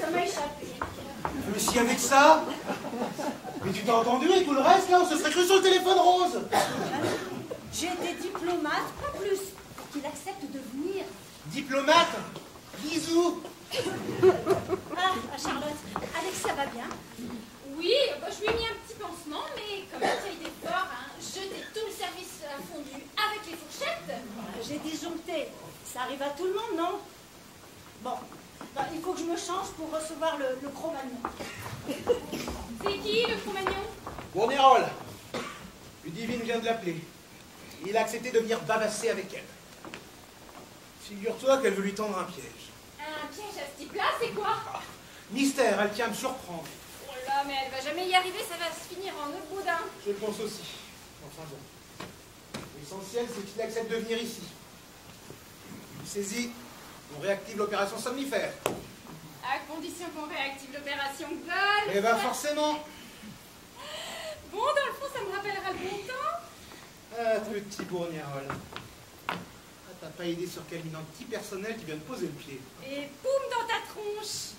Ça m'a échappé. Mais si avec ça. Mais tu t'as entendu et tout le reste, là, on se serait cru sur le téléphone rose. J'ai été diplomate, pas plus, pour qu'il accepte de venir. Diplomate? Bisous. Ah, Charlotte, Alexia va bien? Oui, bah, je lui ai mis un petit pansement, mais comme il a été fort, hein, jeter tout le service fondu avec les fourchettes. J'ai disjoncté. Ça arrive à tout le monde, non? Bon, bah, il faut que je me change pour recevoir le Cro-Magnon. C'est qui, le Cro-Magnon? Bournérolle. Ludivine vient de l'appeler. Il a accepté de venir bavasser avec elle. Figure-toi qu'elle veut lui tendre un piège. Un piège à ce type-là, c'est quoi? Mystère, elle tient à me surprendre. Oh là, mais elle va jamais y arriver, ça va se finir en œuf boudin. Je le pense aussi. Enfin bon. L'essentiel, c'est qu'il accepte de venir ici. Il saisit, on réactive l'opération somnifère. À condition qu'on réactive l'opération Gold. Eh ben forcément. Bon, dans le fond, ça me rappellera le bon temps. Ah, petit Bournérolle. Ah, t'as pas idée sur quel mine anti-personnel tu viens de poser le pied. Et boum dans ta tronche.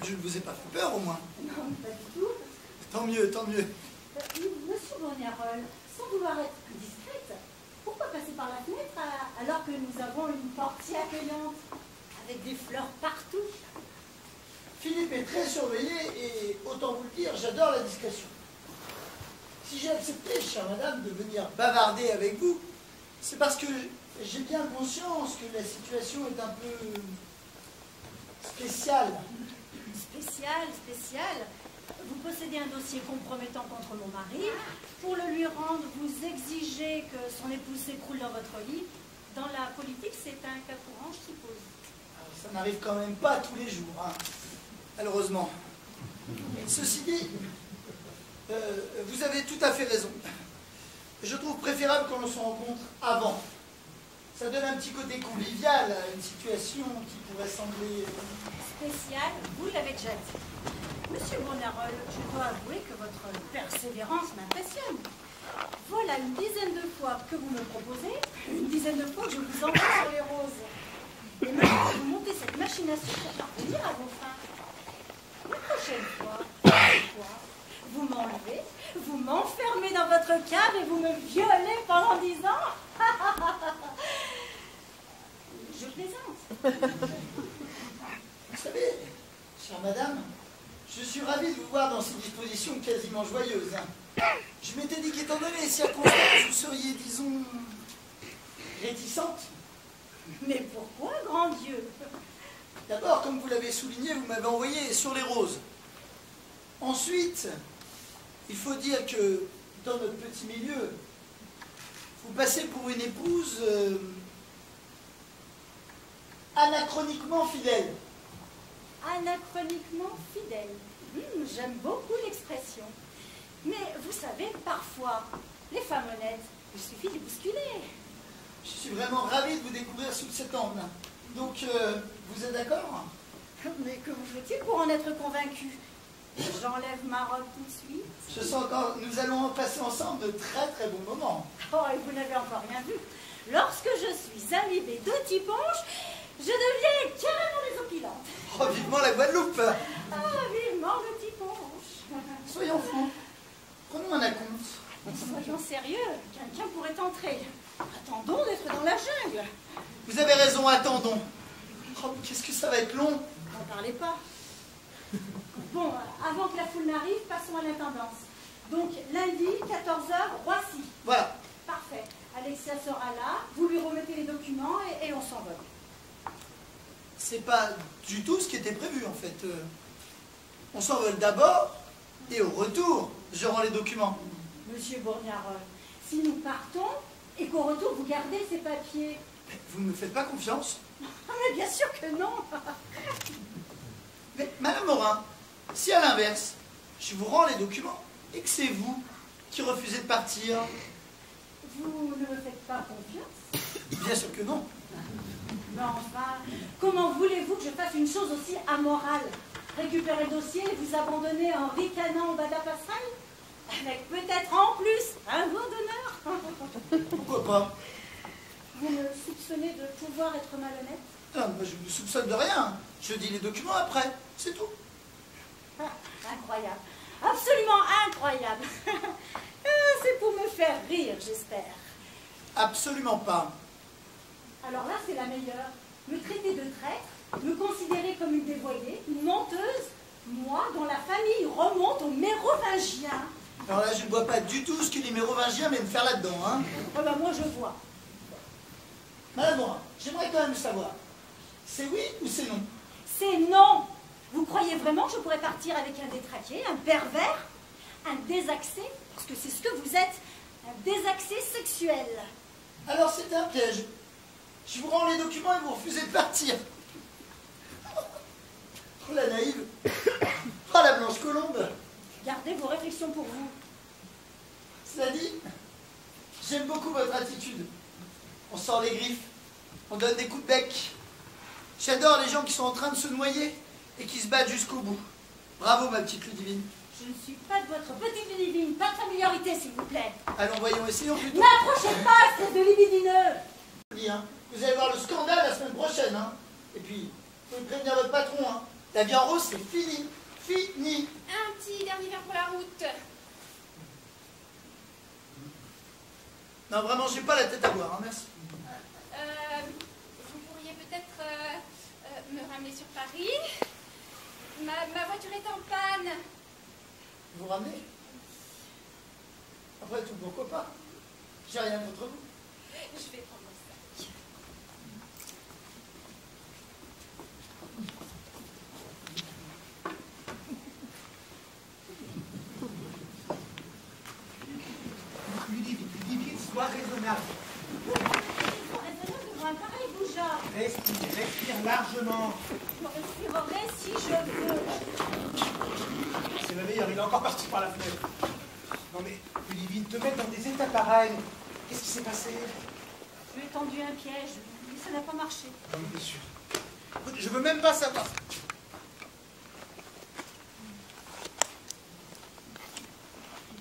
Je ne vous ai pas fait peur, au moins. Non, pas du tout. Tant mieux, tant mieux. Monsieur Bournérolle, sans vouloir être indiscrète, pourquoi passer par la fenêtre alors que nous avons une porte si accueillante, avec des fleurs partout? Philippe est très surveillé et, autant vous le dire, j'adore la discrétion. Si j'ai accepté, chère madame, de venir bavarder avec vous, c'est parce que j'ai bien conscience que la situation est un peu spéciale. Spécial. Vous possédez un dossier compromettant contre mon mari. Pour le lui rendre, vous exigez que son épouse s'écroule dans votre lit. Dans la politique, c'est un cas courant, je suppose. Alors, ça n'arrive quand même pas tous les jours, hein, malheureusement. Ceci dit, vous avez tout à fait raison. Je trouve préférable qu'on se rencontre avant. Ça donne un petit côté convivial à une situation qui pourrait sembler... Spécial, vous l'avez déjà dit. Monsieur Bournérolle, je dois avouer que votre persévérance m'impressionne. Voilà une dizaine de fois que vous me proposez, une dizaine de fois que je vous envoie sur les roses. Et maintenant, vous montez cette machination pour parvenir à vos fins. La prochaine fois, vous m'enlevez, vous m'enfermez dans votre cave et vous me violez pendant 10 ans. Je plaisante. Vous savez, chère madame, je suis ravi de vous voir dans ces dispositions quasiment joyeuses. Je m'étais dit qu'étant donné les circonstances, vous seriez, disons, réticente. Mais pourquoi, grand Dieu? D'abord, comme vous l'avez souligné, vous m'avez envoyé sur les roses. Ensuite, il faut dire que dans notre petit milieu, vous passez pour une épouse anachroniquement fidèle. Anachroniquement fidèle. J'aime beaucoup l'expression. Mais vous savez, parfois, les femmes honnêtes, il suffit de bousculer. Je suis vraiment ravi de vous découvrir sous cet angle. Donc, vous êtes d'accord? Mais que vous faut-il pour en être convaincu? J'enlève ma robe tout de suite. Je sens que nous allons passer ensemble de très très bons moments. Oh, et vous n'avez encore rien vu. Lorsque je suis imbibée de tiponche, je deviens carrément désopilante. Oh, vivement la Guadeloupe! Ah, vivement le tiponche. Soyons fous. Prenons un acompte. Soyons sérieux, quelqu'un pourrait entrer. Attendons d'être dans la jungle. Vous avez raison, attendons. Oh, qu'est-ce que ça va être long. N'en parlez pas. Bon, avant que la foule n'arrive, passons à l'intendance. Donc lundi, 14h, Roissy. Voilà. Parfait. Alexia sera là, vous lui remettez les documents et on s'envole. C'est pas du tout ce qui était prévu en fait. On s'envole d'abord et au retour, je rends les documents. Monsieur Bourgnarol, si nous partons et qu'au retour vous gardez ces papiers... Vous ne me faites pas confiance? Ah mais bien sûr que non. Mais Madame Morin, si à l'inverse, je vous rends les documents et que c'est vous qui refusez de partir... Vous ne me faites pas confiance? Bien sûr que non. Mais enfin, comment voulez-vous que je fasse une chose aussi amorale? Récupérer le dossier et vous abandonner en ricanant au bas de la passerelle? Avec peut-être en plus un mot d'honneur. Pourquoi pas? Vous me soupçonnez de pouvoir être malhonnête? Non, moi je ne me soupçonne de rien. Je dis les documents après, c'est tout. Ah, incroyable. Absolument incroyable. C'est pour me faire rire, j'espère. Absolument pas. Alors là, c'est la meilleure. Me traiter de traître, me considérer comme une dévoyée, une menteuse, moi, dont la famille remonte aux Mérovingiens. Alors là, je ne vois pas du tout ce que les Mérovingiens viennent faire là-dedans, hein. Oh ben moi, je vois. Madame Morin, j'aimerais quand même savoir, c'est oui ou c'est non? C'est non. Vous croyez vraiment que je pourrais partir avec un détraqué, un pervers, un désaxé? Parce que c'est ce que vous êtes, un désaxé sexuel. Alors c'est un piège. Je vous rends les documents et vous refusez de partir. Oh la naïve. Oh la blanche colombe. Gardez vos réflexions pour vous. Cela dit, j'aime beaucoup votre attitude. On sort les griffes, on donne des coups de bec. J'adore les gens qui sont en train de se noyer et qui se battent jusqu'au bout. Bravo ma petite Ludivine. Je ne suis pas de votre petite Ludivine, pas de familiarité s'il vous plaît. Allons, voyons, essayons plutôt. N'approchez pas, espèce de libidineux. Vous allez voir le scandale la semaine prochaine. Hein. Et puis, vous pouvez prévenir votre patron. Hein. La vie en rose, c'est fini. Fini. Un petit dernier verre pour la route. Non, vraiment, j'ai pas la tête à boire. Hein. Merci. Vous pourriez peut-être me ramener sur Paris. Ma voiture est en panne. Vous ramenez? Après tout, pourquoi pas? J'ai rien contre vous. Je vais prendre mon sac. Ludivine, sois raisonnable. Vous raisonnez devant un pareil bougard. Respire largement. Je respirerai si je veux. C'est le meilleur, il est encore parti par la fenêtre. Non mais, Ludivine, te mettre dans des états pareils, qu'est-ce qui s'est passé? Je lui ai tendu un piège, mais ça n'a pas marché. Non mais bien sûr. Écoute, je veux même pas savoir.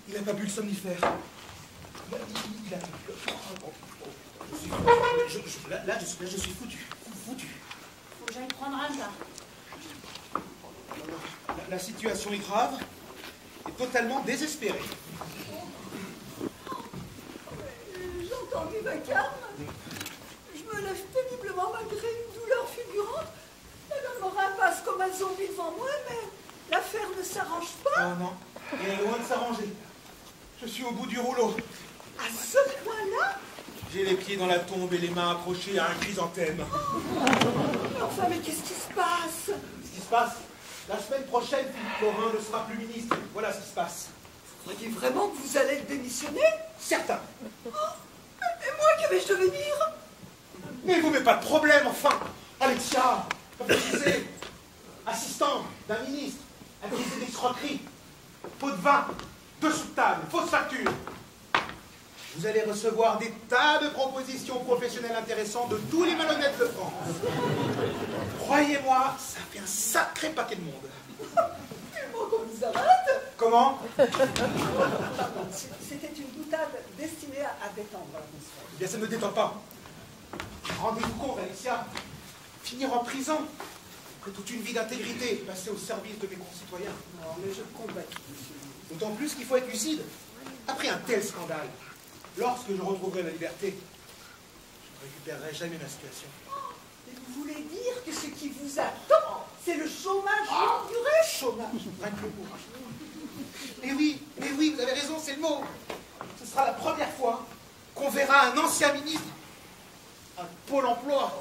Il n'a pas bu le somnifère. Il a pas bu le... Là, je suis foutu. Foutu. Faut que j'aille prendre un bain. La situation est grave et totalement désespérée. J'entends du vacarme. Je me lève péniblement malgré une douleur fulgurante. Madame Morin passe comme un zombie devant moi, mais l'affaire ne s'arrange pas. Ah non, elle est loin de s'arranger. Je suis au bout du rouleau. À ce point-là? J'ai les pieds dans la tombe et les mains accrochées à un chrysanthème. Mais enfin, mais qu'est-ce qui se passe? Qu'est-ce qui se passe? La semaine prochaine, Philippe Morin ne sera plus ministre. Voilà ce qui se passe. Vous croyez vraiment que vous allez démissionner? Certain. Et moi, que vais-je devenir? Mais vous n'avez pas de problème, enfin. Alexia, comme je disais, assistant d'un ministre, accusé d'escroquerie, pot de vin, 2 sous de table, fausse facture. Vous allez recevoir des tas de propositions professionnelles intéressantes de tous les malhonnêtes de France. Croyez-moi, ça fait un sacré paquet de monde. Et moi, qu'on vous arrête? Comment? C'était une boutade destinée à détendre l'atmosphère. Eh bien, ça ne me détend pas. Rendez-vous compte, Alexia, finir en prison, après toute une vie d'intégrité, passer au service de mes concitoyens. Non, mais je combatte, monsieur. D'autant plus qu'il faut être lucide. Après un tel scandale, lorsque je retrouverai la liberté, je ne récupérerai jamais ma situation. Et vous voulez dire que ce qui vous attend, c'est le chômage longue durée? Chômage, rien que le mot. Mais oui, vous avez raison. mot. Ce sera la première fois qu'on verra un ancien ministre à Pôle emploi.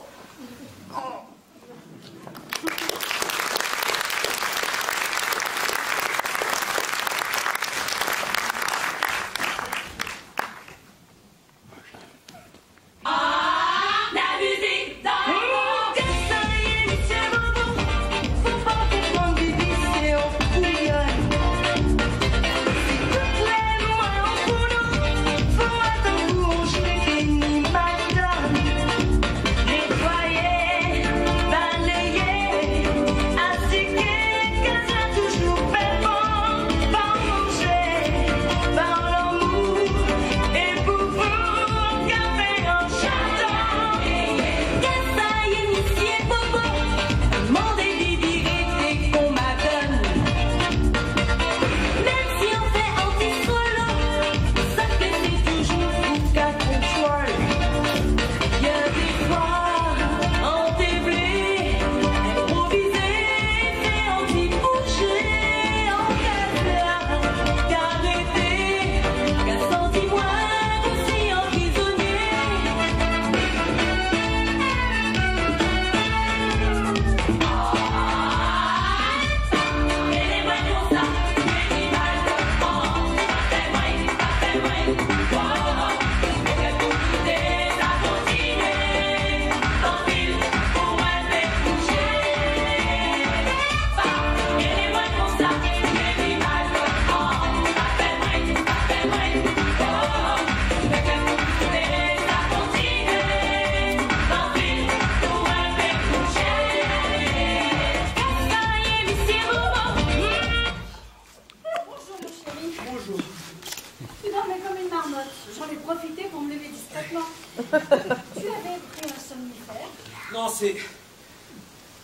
Non, c'est...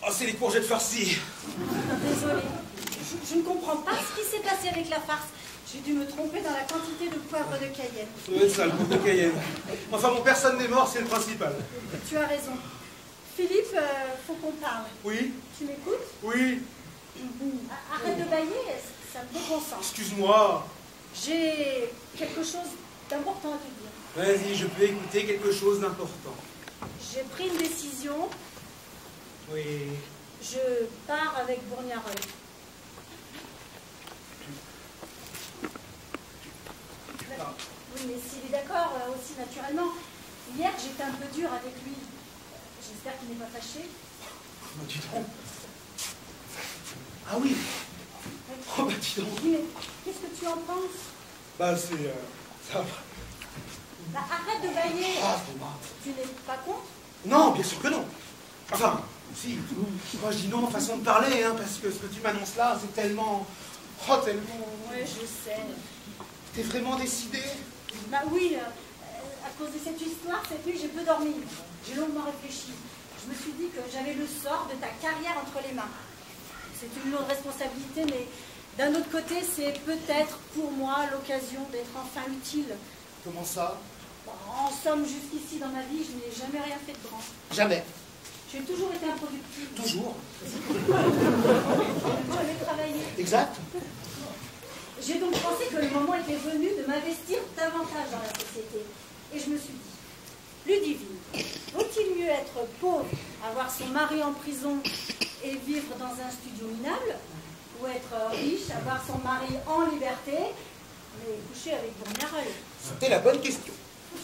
Oh, c'est les courgettes farcies. Désolée, je ne comprends pas ce qui s'est passé avec la farce. J'ai dû me tromper dans la quantité de poivre de Cayenne. Ça doit être ça, le poivre de Cayenne. Enfin, bon, personne n'est mort, c'est le principal. Tu as raison. Philippe, faut qu'on parle. Oui? Tu m'écoutes? Oui. Arrête de bailler, ça me déconcentre. Excuse-moi. J'ai quelque chose d'important à te dire. Vas-y, je peux écouter quelque chose d'important. J'ai pris une décision. Oui. Je pars avec Bourniarol. Oui, mais s'il est d'accord, aussi naturellement. Hier, j'étais un peu dure avec lui. J'espère qu'il n'est pas fâché. Bah, dis donc. Ah oui. Oh, bah, dis donc. Oui, mais qu'est-ce que tu en penses? Bah, c'est... ça... Bah, arrête de bailler. Ah, c'est marrant. Tu n'es pas contre? Non, bien sûr que non. Enfin, si. Moi, je dis non, façon de parler, hein, parce que ce que tu m'annonces là, c'est tellement... Oh, tellement... Oui, je sais. T'es vraiment décidé? Bah oui, à cause de cette histoire, cette nuit, j'ai peu dormi. J'ai longuement réfléchi. Je me suis dit que j'avais le sort de ta carrière entre les mains. C'est une lourde responsabilité, mais d'un autre côté, c'est peut-être pour moi l'occasion d'être enfin utile. Comment ça? Bon, en somme, jusqu'ici dans ma vie, je n'ai jamais rien fait de grand. Jamais. J'ai toujours été improductive. Toujours. J'avais travaillé. Exact. J'ai donc pensé que le moment était venu de m'investir davantage dans la société. Et je me suis dit, Ludivine, vaut-il mieux être pauvre, avoir son mari en prison et vivre dans un studio minable, ou être riche, avoir son mari en liberté, mais coucher avec Bourniarol? C'était la bonne question.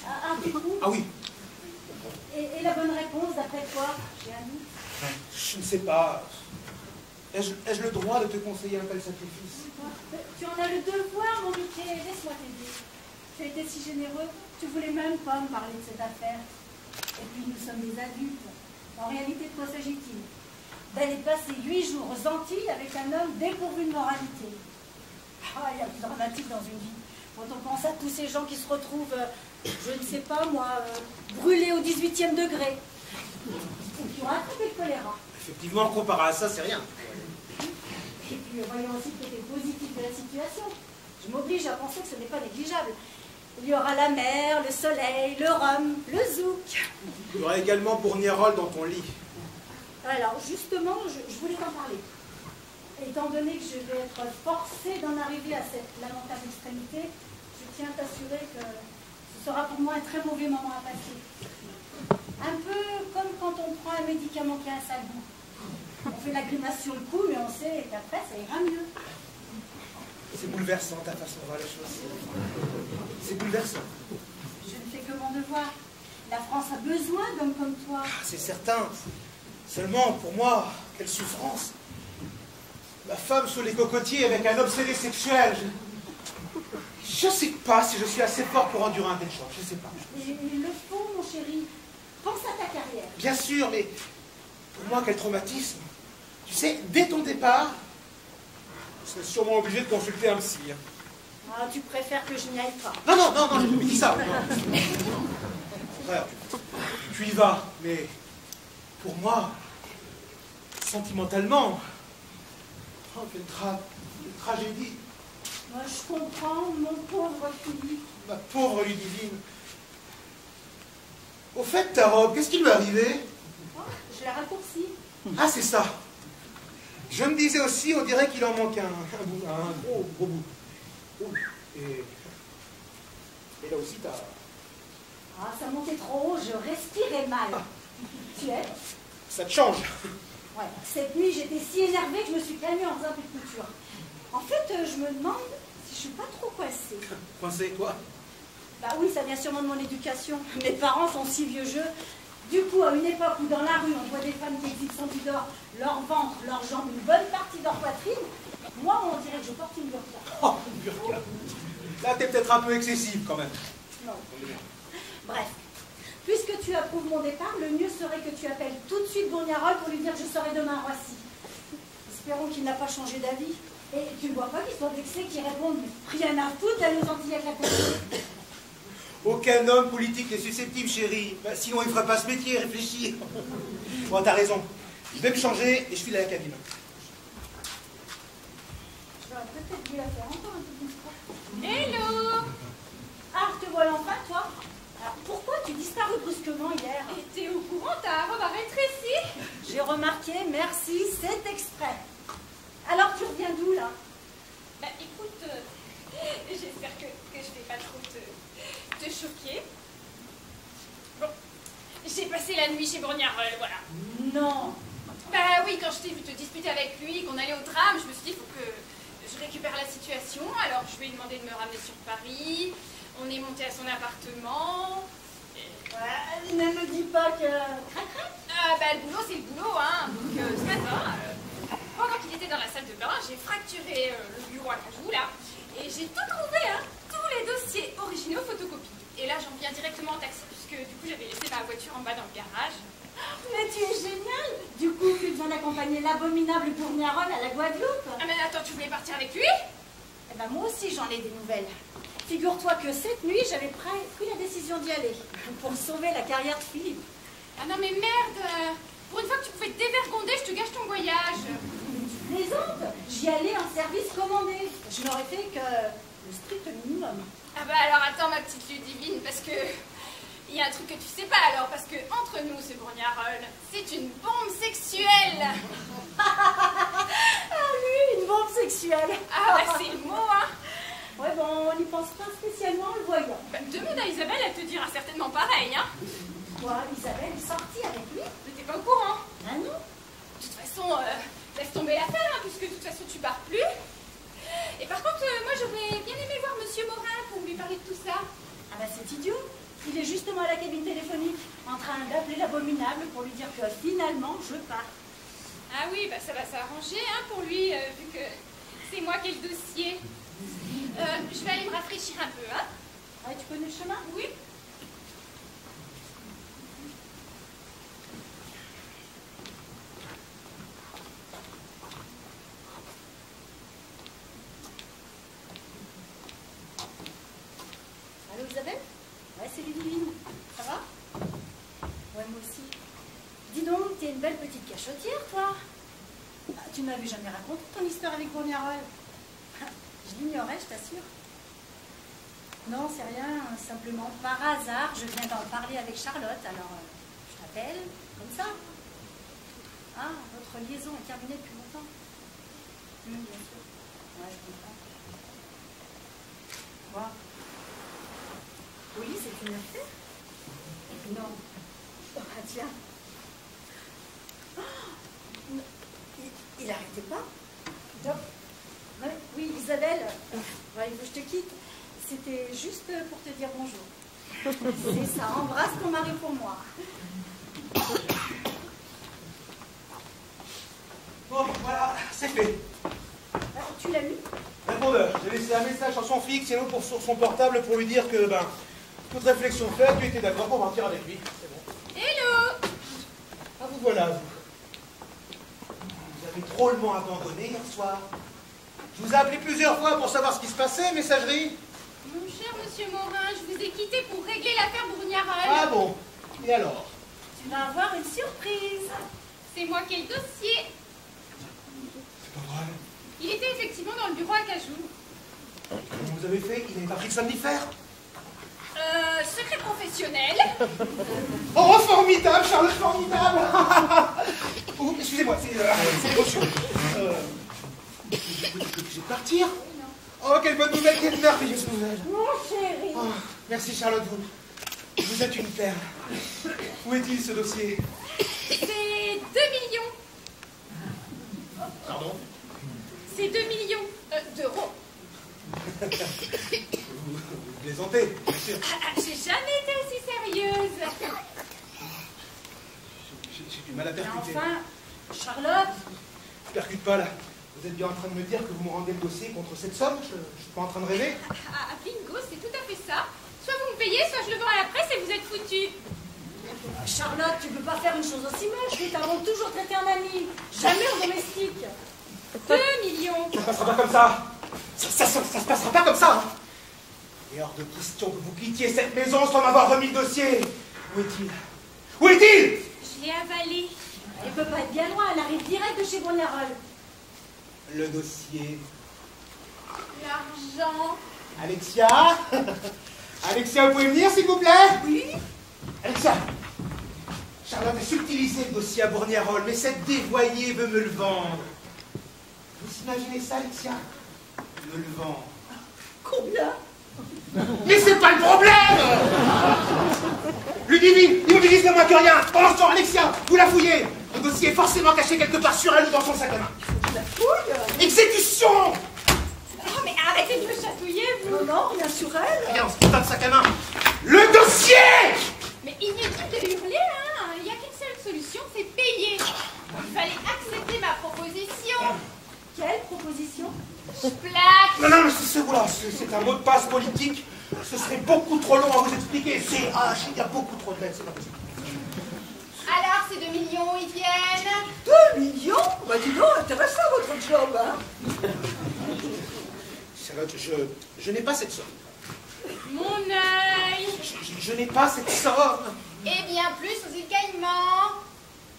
Ah, du coup? Ah oui. Et la bonne réponse, d'après toi? J'ai un doute. Je ne sais pas. Ai-je le droit de te conseiller un tel sacrifice? Tu en as le devoir, mon Mickey. Laisse-moi t'aider. Tu as été si généreux, tu voulais même pas me parler de cette affaire. Et puis nous sommes des adultes. En réalité, de quoi s'agit-il? D'aller passer 8 jours aux Antilles avec un homme dépourvu de moralité. Ah, il y a plus dramatique dans une vie. Quand on pense à tous ces gens qui se retrouvent, je ne sais pas moi, brûlés au 18e degré. Ou qui ont attrapé le choléra. Effectivement, comparé à ça, c'est rien. Et puis voyons aussi le côté positif de la situation. Je m'oblige à penser que ce n'est pas négligeable. Il y aura la mer, le soleil, le rhum, le zouk. Il y aura également Bourniarol dans ton lit. Alors justement, je voulais t'en parler. Étant donné que je vais être forcée d'en arriver à cette lamentable extrémité, je t'assurer que ce sera pour moi un très mauvais moment à passer. Un peu comme quand on prend un médicament qui a un sale goût. On fait la grimace sur le coup, mais on sait qu'après, ça ira mieux. C'est bouleversant ta façon de voir les choses. C'est bouleversant. Je ne fais que mon devoir. La France a besoin d'hommes comme toi. Ah, c'est certain. Seulement, pour moi, quelle souffrance. Ma femme sous les cocotiers avec un obsédé sexuel. Je ne sais pas si je suis assez fort pour endurer un tel choc. Je ne sais pas. Il le faut, mon chéri. Pense à ta carrière. Bien sûr, mais pour moi, quel traumatisme. Tu sais, dès ton départ, je serais sûrement obligé de consulter un psy. Ah, tu préfères que je n'y aille pas. Non, non, non, non, je ne me dis ça. Non. Frère, tu y vas, mais pour moi, sentimentalement, oh, quelle tragédie. Moi, je comprends, mon pauvre Philippe. Ma pauvre Ludivine. Au fait, ta robe, qu'est-ce qui lui est arrivé? Oh, je l'ai raccourcie. Ah, c'est ça. Je me disais aussi, on dirait qu'il en manque un gros bout. Oh, et là aussi, t'as... Ah, ça montait trop haut, je respirais mal. Ah. Tu es? Ça te change. Ouais, cette nuit, j'étais si énervée que je me suis calmée en faisant un peu de couture. En fait, je me demande si je suis pas trop coincée. Coincé, toi? Bah oui, ça vient sûrement de mon éducation. Mes parents sont si vieux jeu. Du coup, à une époque où dans la rue, on voit des femmes qui exhiben sans pudeur leur ventre, leurs jambes, une bonne partie de leur poitrine, moi, on dirait que je porte une burqa. Oh, une burqa. Là, t'es peut-être un peu excessive, quand même. Non. Bref, puisque tu approuves mon départ, le mieux serait que tu appelles tout de suite Bourgnearol pour lui dire que je serai demain à Roissy. Espérons qu'il n'a pas changé d'avis. Et tu ne vois pas qu'ils sont vexés, qu'ils répondent rien à foutre d'aller aux Antilles avec la police. Aucun homme politique n'est susceptible, chérie. Bah, sinon, il ne ferait pas ce métier, réfléchis. Bon, t'as raison. Je vais me changer et je file à la cabine. J'aurais peut-être dû la faire encore un peu plus tard. Hello! Ah, te voilà enfin, toi? Alors, pourquoi tu disparus brusquement hier? Et t'es au courant, ta robe a rétréci? J'ai remarqué, merci, c'est exprès. Alors, tu reviens d'où, là? Bah écoute, j'espère que je vais pas trop te choquer. Bon, j'ai passé la nuit chez Bourgnearol, voilà. Non. Bah oui, quand je t'ai vu te disputer avec lui, qu'on allait au tram, je me suis dit, il faut que je récupère la situation. Alors je lui ai demandé de me ramener sur Paris. On est monté à son appartement. Ouais, ne me dis pas que... Ah bah le boulot, c'est le boulot, hein. Donc ce matin, pendant qu'il était dans la salle de bain, j'ai fracturé le bureau à cajou, là. Et j'ai tout trouvé, hein. Tous les dossiers originaux photocopiés. Et là, j'en viens directement en taxi, puisque du coup, j'avais laissé ma voiture en bas dans le garage. Mais tu es génial. Du coup, tu viens d'accompagner l'abominable Bourgnearol à la Guadeloupe. Ah mais attends, tu voulais partir avec lui? Eh ben moi aussi, j'en ai des nouvelles. Figure-toi que cette nuit, j'avais pris la décision d'y aller pour sauver la carrière de Philippe. Ah non mais merde, pour une fois que tu pouvais te dévergonder, je te gâche ton voyage. Tu plaisantes? J'y allais en service commandé. Je n'aurais fait que le strict minimum. Ah bah alors attends ma petite Ludivine, parce que il y a un truc que tu sais pas alors, parce que entre nous, ce Bourgnearol, c'est une bombe sexuelle. Ah oui, une bombe sexuelle. Ah ouais, c'est le mot, hein. Ouais, bon, on n'y pense pas spécialement en le voyant. Bah, demande à Isabelle, elle te dira certainement pareil, hein. Quoi, Isabelle est sortie avec lui? Mais t'es pas au courant. Ah non? De toute façon, laisse tomber l'affaire, hein, puisque de toute façon tu pars plus. Et par contre, moi j'aurais bien aimé voir Monsieur Morin pour lui parler de tout ça. Ah bah c'est idiot. Il est justement à la cabine téléphonique, en train d'appeler l'abominable pour lui dire que finalement je pars. Ah oui, bah ça va s'arranger hein, pour lui, vu que c'est moi qui ai le dossier. Je vais aller me rafraîchir un peu, hein. Ah, tu connais le chemin? Oui. Allô Isabelle? Ouais, c'est Ludivine. Ça va? Ouais, moi aussi. Dis donc, t'es une belle petite cachotière, toi. Ah, tu ne m'avais jamais raconté ton histoire avec Bourgnearol. Je l'ignorais, je t'assure. Non, c'est rien, simplement par hasard, je viens d'en parler avec Charlotte, alors je t'appelle, comme ça. Ah, votre liaison est terminée depuis longtemps. Bien sûr. Ouais, je comprends. Quoi? C'est une affaire? Non. Ah, tiens. Oh, il arrêtait pas? Non. Oui, Isabelle, il faut que je te quitte. C'était juste pour te dire bonjour. C'est ça, embrasse ton mari pour moi. Bon, voilà, c'est fait. Tu l'as lu? Répondeur, j'ai laissé un message sur son fixe et l'autre pour sur son portable pour lui dire que, toute réflexion faite, tu étais d'accord pour partir avec lui. C'est bon. Hello! Ah, vous voilà, vous. Vous avez drôlement abandonné hier soir. Je vous ai appelé plusieurs fois pour savoir ce qui se passait, messagerie. Mon cher monsieur Morin, je vous ai quitté pour régler l'affaire Bourgnearol. Ah bon? Et alors? Tu vas avoir une surprise. C'est moi qui ai le dossier. C'est pas vrai. Il était effectivement dans le bureau à Cajou. Comment vous avez fait? Il n'avait pas pris de somnifère? Secret professionnel. Oh, formidable, Charlotte, formidable. Oh, excusez-moi, c'est l'émotion. Je vais partir. Oh, quelle bonne nouvelle, quelle merveilleuse nouvelle. Mon chéri. Oh, merci, Charlotte, vous êtes une perle. Où est-il, ce dossier? C'est 2 millions. Pardon? C'est 2 millions d'euros. Vous plaisantez, bien sûr. J'ai jamais été aussi sérieuse. J'ai du mal à percuter. Enfin, Charlotte. Je percute pas, là. Vous êtes bien en train de me dire que vous me rendez le dossier contre cette somme? Je suis pas en train de rêver? Bingo, c'est tout à fait ça. Soit vous me payez, soit je le vends à la presse et vous êtes foutus. Charlotte, tu peux pas faire une chose aussi moche. Nous t'avons toujours traité en ami, jamais en domestique. 2 millions. Ça se passera pas comme ça. Ça se passera pas comme ça. Hein. Et hors de question que vous quittiez cette maison sans m'avoir remis le dossier. Où est-il? Où est-il? Je l'ai avalé. Elle peut pas être bien loin, elle arrive direct de chez Bourgnearol. Le dossier. L'argent. Alexia? Alexia, vous pouvez venir, s'il vous plaît? Oui. Alexia, Charlotte a subtilisé le dossier à Bourgnearol, mais cette dévoyée veut me le vendre. Vous imaginez ça, Alexia? Me le vendre. Combien? Mais c'est pas le problème! Ludivine, immobilise moins que rien. Pendant ce temps, Alexia, vous la fouillez. Le dossier est forcément caché quelque part sur elle ou dans son sac à main. La fouille? Exécution! Oh, mais arrêtez de me chatouiller, vous. Non, non, rien sur elle. Regarde ce putain de sac à main. Le dossier! Mais inutile de hurler, hein. Il n'y a qu'une seule solution, c'est payer. Il fallait accepter ma proposition. Quelle proposition? Plaque. Non, mais c'est un mot de passe politique. Ce serait beaucoup trop long à vous expliquer. C'est H, il y a beaucoup trop de lettres, c'est pas possible. Alors, ces 2 millions, ils viennent. 2 millions? Bah dis donc, intéressant votre job, hein. Charlotte, je n'ai pas cette somme. Mon œil. Je n'ai pas cette somme. Et bien plus aux îles Caïmans.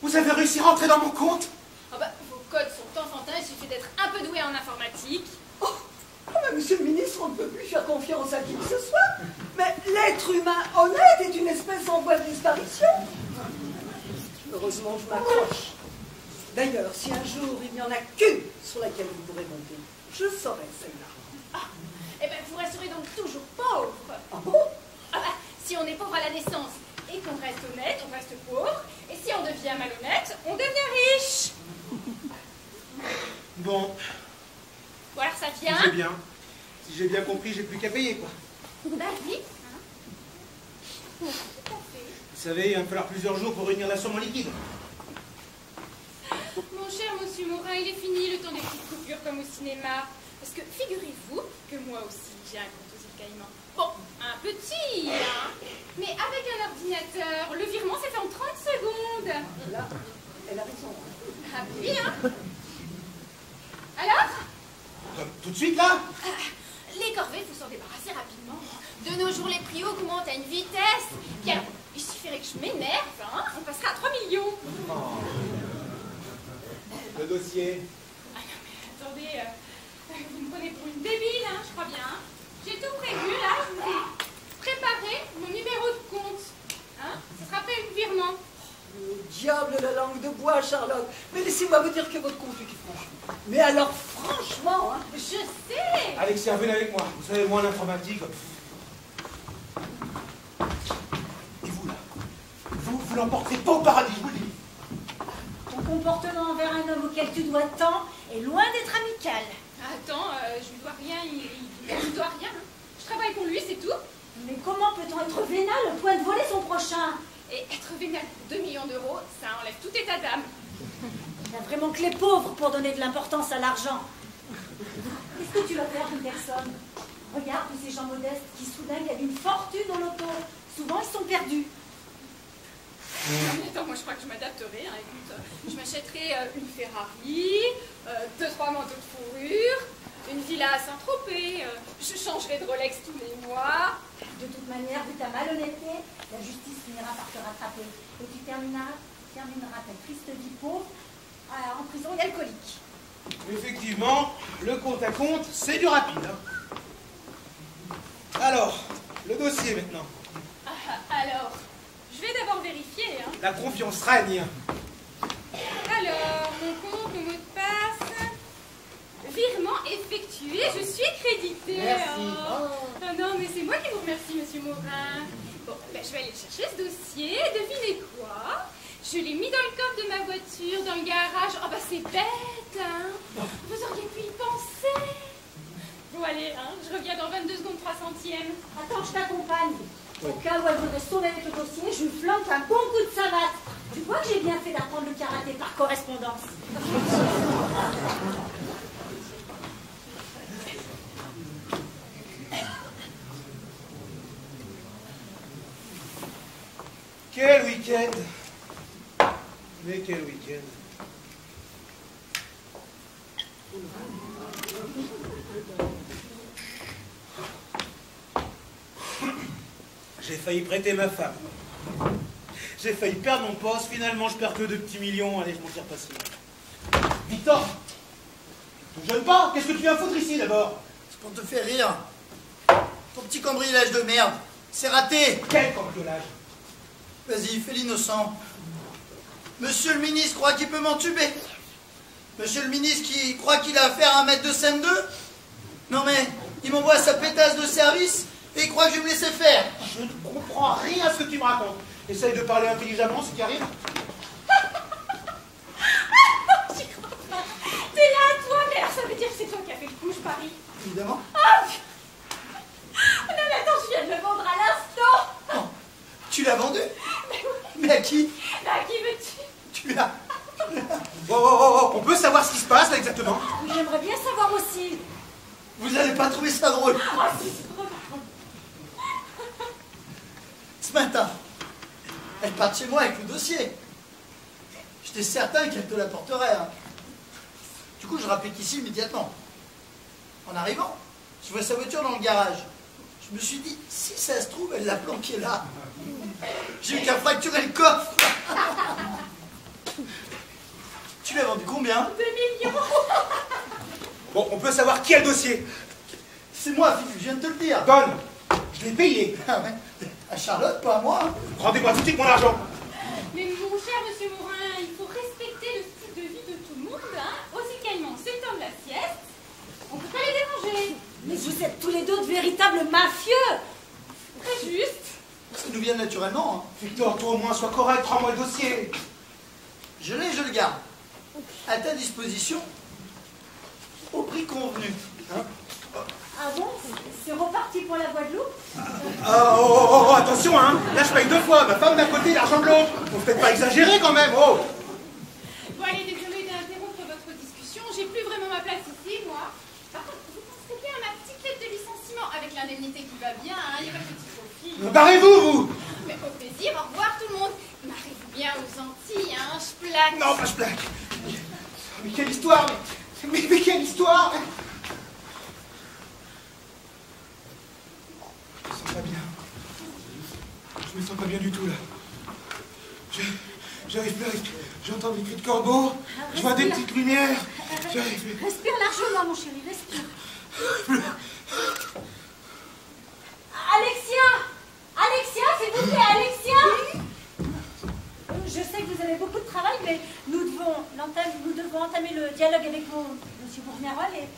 Vous avez réussi à rentrer dans mon compte? Oh bah, vos codes sont enfantins, il suffit d'être un peu doué en informatique. Oh, mais monsieur le ministre, on ne peut plus faire confiance à qui que ce soit. Mais l'être humain honnête est une espèce en voie de disparition. Heureusement, je m'accroche. D'ailleurs, si un jour il n'y en a qu'une sur laquelle vous pourrez monter, je saurai celle-là. Eh ben, vous resterez donc toujours pauvre. Ah bon? Ah bah, si on est pauvre à la naissance et qu'on reste honnête, on reste pauvre. Et si on devient malhonnête, on devient riche. Bon, Bon, alors ça si vient. j'ai bien compris, j'ai plus qu'à payer, quoi. Bah vite. Hein. Tout à fait. Vous savez, il va me falloir plusieurs jours pour réunir la somme en liquide. Mon cher monsieur Morin, il est fini le temps des petites coupures comme au cinéma. Parce que figurez-vous que moi aussi j'ai un compte aux îles Caïmans. Bon, un petit, hein. Mais avec un ordinateur, le virement s'est fait en 30 secondes. Là, elle a raison. Ah oui, hein. Alors Tout de suite, là? les corvées, il faut s'en débarrasser rapidement. De nos jours, les prix augmentent à une vitesse. Puis alors, il suffirait que je m'énerve, hein. On passera à 3 millions. Le dossier. Ah non, mais attendez, vous me prenez pour une débile, hein, je crois bien. Hein. J'ai tout prévu, là, je vous ai préparé mon numéro de compte. Hein. Ça sera fait le virement. Le diable de la langue de bois, Charlotte. Mais laissez-moi vous dire que votre compte est franchement. Mais alors, franchement, hein. Je sais. Alexia, venez avec moi. Vous savez, moi, l'informatique. vous l'emporterez pas au paradis, je vous le dis. Ton comportement envers un homme auquel tu dois tant est loin d'être amical. Attends, je lui dois rien, il me doit rien. Hein. Je travaille pour lui, c'est tout. Mais comment peut-on être vénal au point de voler son prochain? Et être vénal pour 2 millions d'euros, ça enlève tout état d'âme. Il n'y a vraiment que les pauvres pour donner de l'importance à l'argent. Qu'est-ce que tu vas faire d'une personne? Regarde tous ces gens modestes qui soudain gagnent une fortune au loto. Souvent, ils sont perdus. Attends, moi je crois que je m'adapterai. Hein. Écoute, je m'achèterai une Ferrari, 2-3 manteaux de fourrure, une villa à Saint-Tropez, je changerai de Rolex tous les mois. De toute manière, vu ta malhonnêteté, la justice finira par te rattraper. Et tu termineras ta triste vie pauvre en prison et alcoolique. Effectivement, le compte à compte, c'est du rapide. Hein. Alors, le dossier maintenant. Alors, je vais d'abord vérifier. Hein. La confiance règne. Alors, mon compte, le mot de passe. Virement effectué, je suis crédité. Merci. Oh, non, mais c'est moi qui vous remercie, monsieur Morin. Bon, ben, je vais aller chercher ce dossier. Devinez quoi? Je l'ai mis dans le coffre de ma voiture, dans le garage. Oh, bah c'est bête, hein. Vous auriez pu y penser. Bon, allez, hein, je reviens dans 22 secondes 3 centièmes. Attends, je t'accompagne. Au cas où elle voudrait sauver avec le dossier, je lui flanque un bon coup de savate. Tu vois que j'ai bien fait d'apprendre le karaté par correspondance. Quel week-end! Mais quel week-end! J'ai failli prêter ma femme. J'ai failli perdre mon poste. Finalement, je perds que 2 petits millions. Allez, je m'en tire pas si mal. Victor! Tu ne jeûnes pas? Qu'est-ce que tu viens foutre ici d'abord? C'est pour te faire rire. Ton petit cambriolage de merde. C'est raté. Quel cambriolage? Vas-y, fais l'innocent. Monsieur le ministre croit qu'il peut m'entuber. Monsieur le ministre qui croit qu'il a affaire à un maître de scène 2. Non mais, il m'envoie sa pétasse de service et il croit que je vais me laisser faire. Je ne comprends rien à ce que tu me racontes. Essaye de parler intelligemment, ce qui arrive. J'y crois pas. T'es là, toi, mais alors ça veut dire que c'est toi qui as fait le coup, je parie. Évidemment. Oh, non, mais attends, je viens de le vendre à l'instant. Oh, tu l'as vendu? Mais à qui? Bah, qui veux-tu? Tu l'as. Oh, on peut savoir ce qui se passe là exactement? J'aimerais bien savoir aussi. Vous n'allez pas trouver ça drôle. Oh, si, c'est drôle. Ce matin, elle part chez moi avec le dossier. J'étais certain qu'elle te l'apporterait. Hein. Du coup, je rapplique ici immédiatement. En arrivant, je vois sa voiture dans le garage. Je me suis dit, si ça se trouve, elle l'a planquée là. J'ai eu qu'à fracturer le coffre. Tu l'as vendu combien? 2 millions. Bon, on peut savoir qui a le dossier. C'est moi, Philippe, je viens de te le dire. Donne. Je l'ai payé. Ah ouais. À Charlotte, pas à moi. Hein. Rendez-moi tout de suite mon argent. Mais mon cher monsieur Morin, il faut respecter le style de vie de tout le monde, hein. Aussi qu'aillement, c'est le temps de la sieste. On peut pas les déranger. Mais vous êtes tous les deux de véritables mafieux. Très juste. Ça nous vient naturellement. Hein. Victor, toi au moins, sois correct, rends-moi le dossier. Je l'ai, je le garde. À ta disposition, au prix convenu. Hein. Ah bon? C'est reparti pour la Guadeloupe? Oh, attention, hein. Là, je paye 2 fois. Ma femme d'un côté, l'argent de l'autre. Faut peut-être pas exagérer quand même, oh. Bon, allez, désolé d'interrompre votre discussion. J'ai plus vraiment ma place ici, moi. Par contre, vous penserez bien à ma petite lettre de licenciement avec l'indemnité qui va bien, hein. Il n'y a pas de petit profil. Barrez-vous, vous. Mais au plaisir, au revoir tout le monde. Marrez-vous bien aux Antilles, hein. Je plaque. Non, pas je plaque. Mais quelle histoire, mais quelle histoire. Je me sens pas bien. Je me sens pas bien du tout, là. J'arrive plus à respirer. J'entends des cris de corbeaux. Je vois des petites lumières. J'arrive plus. Respire largement, mon chéri, respire. Alexia, s'il vous plaît, Alexia. Je sais que vous avez beaucoup de travail, mais nous devons entamer le dialogue avec monsieur Bourgnerol et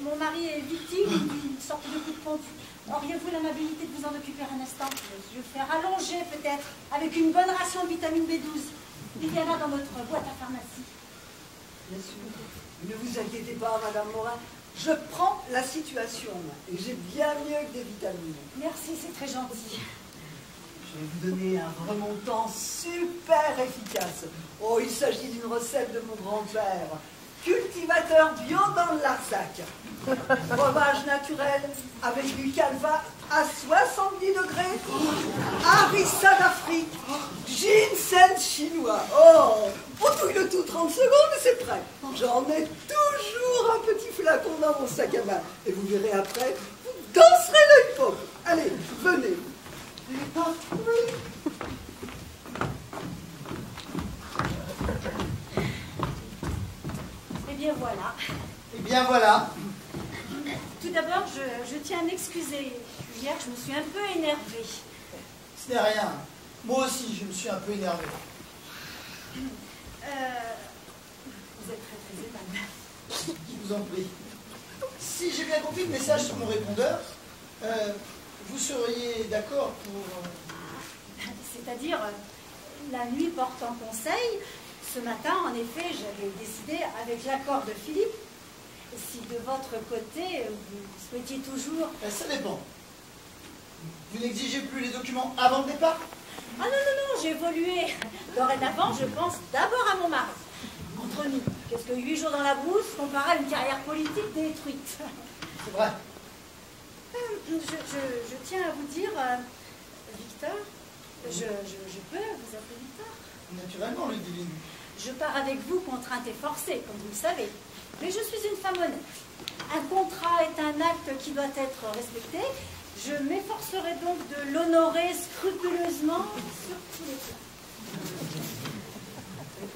mon mari est victime d'une sorte de coup de pompe. Auriez-vous l'amabilité de vous en occuper un instant? Je vais faire allonger peut-être avec une bonne ration de vitamine B12. Il y en a dans votre boîte à pharmacie. Bien sûr. Ne vous inquiétez pas, Madame Morin. Je prends la situation et j'ai bien mieux que des vitamines. Merci, c'est très gentil. Je vais vous donner un remontant super efficace. Oh, il s'agit d'une recette de mon grand-père. Cultivateur bio dans le Larzac. Breuvage naturel avec du calva à 70 degrés. Harissa d'Afrique. Ginseng chinois. Oh, on touille le tout 30 secondes et c'est prêt. J'en ai toujours un petit flacon dans mon sac à main. Et vous verrez après, vous danserez l'œil pop. Allez, venez. Eh bien voilà. Eh bien voilà. Tout d'abord, je tiens à m'excuser. Hier, je me suis un peu énervée. Ce n'est rien. Moi aussi, je me suis un peu énervé. Vous êtes très très aimable. Je vous en prie. Si j'ai bien compris le message sur mon répondeur, vous seriez d'accord pour... C'est-à-dire, la nuit portant conseil, ce matin, en effet, j'avais décidé, avec l'accord de Philippe, si de votre côté, vous souhaitiez toujours... Ça dépend. Vous n'exigez plus les documents avant le départ? Ah non, non, non, j'ai évolué. Dorénavant, je pense d'abord à mon mari. Entre nous, qu'est-ce que 8 jours dans la brousse comparé à une carrière politique détruite? C'est vrai. Je tiens à vous dire, Victor, je peux vous appeler Victor? Naturellement, Ludivine. Je pars avec vous contrainte et forcée, comme vous le savez. Mais je suis une femme honnête. Un contrat est un acte qui doit être respecté. Je m'efforcerai donc de l'honorer scrupuleusement sur tous les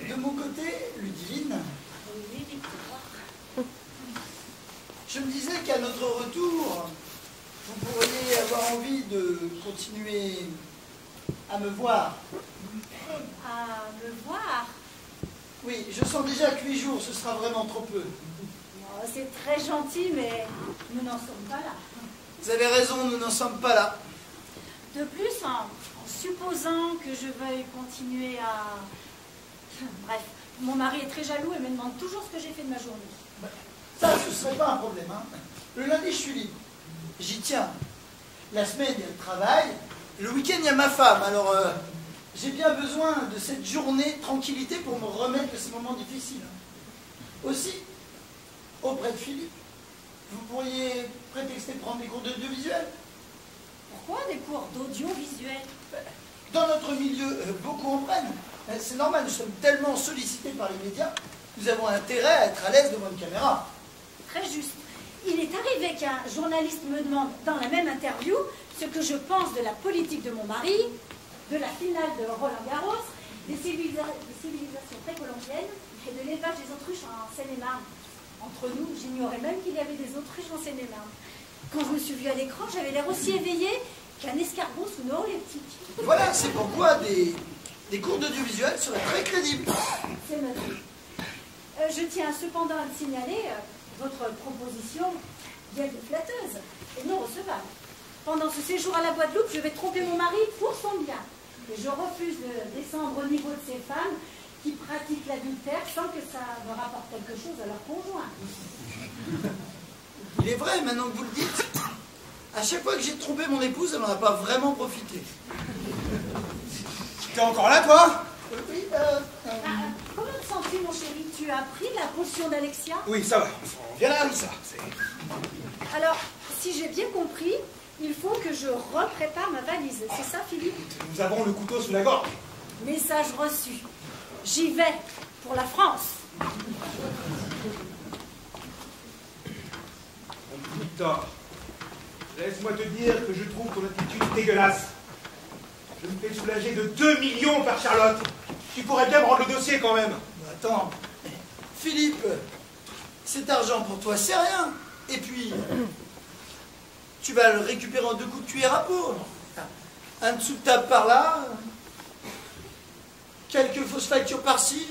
plans. De mon côté, Ludivine, Oui, Victor. je me disais qu'à notre retour, vous pourriez avoir envie de continuer à me voir. À me voir. Oui, je sens déjà que 8 jours, ce sera vraiment trop peu. Oh, c'est très gentil, mais nous n'en sommes pas là. Vous avez raison, nous n'en sommes pas là. De plus, en supposant que je veuille continuer à... Bref, mon mari est très jaloux et me demande toujours ce que j'ai fait de ma journée. Ça, ce ne serait pas un problème. Hein. Le lundi, je suis libre. J'y tiens. La semaine, il y a le travail. Le week-end, il y a ma femme. Alors, j'ai bien besoin de cette journée de tranquillité pour me remettre de ces moments difficiles. Aussi, auprès de Philippe, vous pourriez prétexter prendre des cours d'audiovisuel. Pourquoi des cours d'audiovisuel? Dans notre milieu, beaucoup en prennent. C'est normal, nous sommes tellement sollicités par les médias, nous avons intérêt à être à l'aise devant une caméra. Très juste. Il est arrivé qu'un journaliste me demande dans la même interview ce que je pense de la politique de mon mari, de la finale de Roland Garros, des civilisations précolombiennes et de l'élevage des autruches en Seine-et-Marne. Entre nous, j'ignorais même qu'il y avait des autruches en Seine-et-Marne. Quand je me suis vue à l'écran, j'avais l'air aussi éveillée qu'un escargot sous neuroleptique. Voilà, c'est pourquoi des cours d'audiovisuel seraient très crédibles. C'est noté. Je tiens cependant à le signaler, votre proposition, bien que flatteuse, est non recevable. Pendant ce séjour à la Guadeloupe, je vais tromper mon mari pour son bien. Et je refuse de descendre au niveau de ces femmes qui pratiquent l'adultère sans que ça me rapporte quelque chose à leur conjoint. Il est vrai, maintenant que vous le dites, à chaque fois que j'ai trompé mon épouse, elle n'en a pas vraiment profité. T'es encore là, toi? Oui, Comment te sens-tu, mon chéri? Tu as pris la potion d'Alexia? Oui, ça va. Viens là, Rissa. Alors, si j'ai bien compris, il faut que je reprépare ma valise. C'est ça, Philippe? Nous avons le couteau sous la gorge. Message reçu. J'y vais pour la France. Victor, laisse-moi te dire que je trouve ton attitude dégueulasse. Je me fais soulager de 2 millions par Charlotte. Tu pourrais bien me rendre le dossier quand même. attends, Philippe, cet argent pour toi, c'est rien. Et puis, tu vas le récupérer en 2 coups de cuillère à peau. Un dessous de table par là, quelques fausses factures par-ci.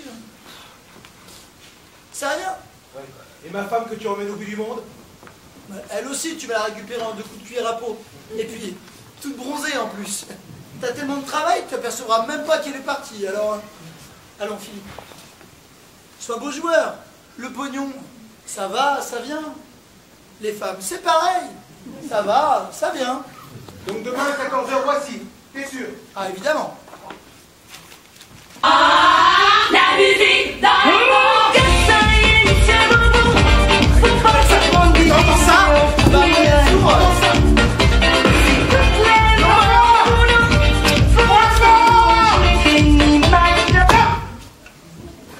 C'est rien. Ouais. Et ma femme que tu emmènes au bout du monde? Elle aussi, tu vas la récupérer en 2 coups de cuillère à peau. Et puis, toute bronzée en plus. T'as tellement de travail que tu apercevras même pas qu'elle est partie. Alors, allons Philippe. Sois beau joueur. Le pognon, ça va, ça vient. Les femmes, c'est pareil. Ça va, ça vient. Donc demain à 14h, voici. T'es sûr? Ah, évidemment. La musique dans le monde, Entends ça? Bah, entends ça.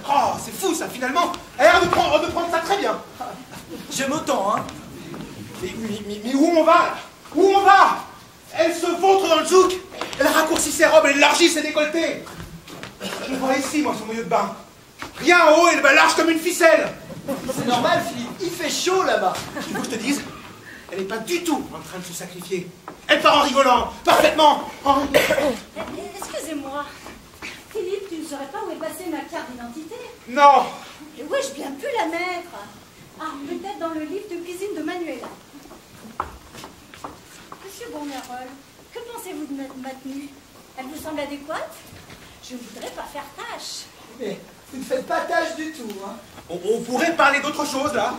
Oh, c'est fou ça, finalement. Elle a l'air de prendre ça très bien. J'aime autant, hein. Mais où on va là? Où on va? Elle se vautre dans le zouk. Elle raccourcit ses robes, elle élargit ses décolletés. Je le vois ici, moi, son maillot de bain. Rien en haut, elle va large comme une ficelle. C'est normal, Philippe. Il fait chaud là-bas. Tu veux que je te dise? Elle n'est pas du tout en train de se sacrifier. Elle part en rigolant, parfaitement. Excusez-moi. Philippe, tu ne saurais pas où est passée ma carte d'identité? Non. Et où ai-je bien pu la mettre? Ah, peut-être dans le livre de cuisine de Manuela. Monsieur Bournerol, que pensez-vous de ma tenue? Elle vous semble adéquate? Je ne voudrais pas faire tâche. Mais vous ne faites pas tâche du tout, hein. On pourrait parler d'autre chose, là.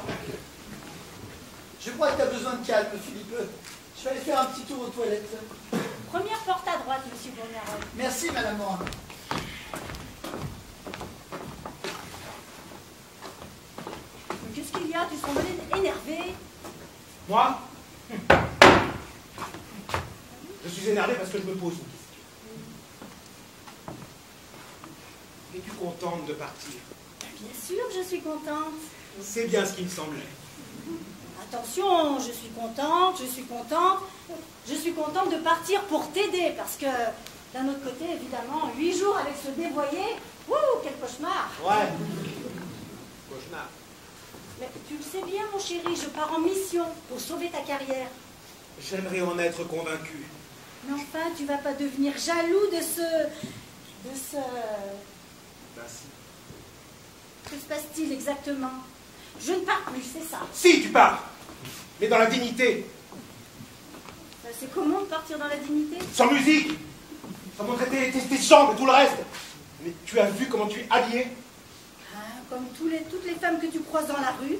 Je crois que tu as besoin de calme, Philippe. Je vais aller faire un petit tour aux toilettes. Première porte à droite, monsieur Bournerol. Merci, madame Morin. Qu'est-ce qu'il y a? Tu sembles énervé. Moi? Je suis énervé parce que je me pose une question. Es-tu contente de partir? Bien sûr, je suis contente. C'est bien ce qui me semblait. Attention, je suis contente. Je suis contente de partir pour t'aider parce que, d'un autre côté, évidemment, 8 jours avec ce dévoyé, wouh, quel cauchemar. Ouais. Cauchemar. Mais tu le sais bien, mon chéri, je pars en mission pour sauver ta carrière. J'aimerais en être convaincu. Mais enfin, tu vas pas devenir jaloux de ce... Ben si. Que se passe-t-il exactement? Je ne pars plus, c'est ça. Si, tu pars. Mais dans la dignité. C'est comment de partir dans la dignité? Sans musique. Sans montrer tes jambes et tout le reste. Mais tu as vu comment tu es habillée? Comme toutes les femmes que tu croises dans la rue.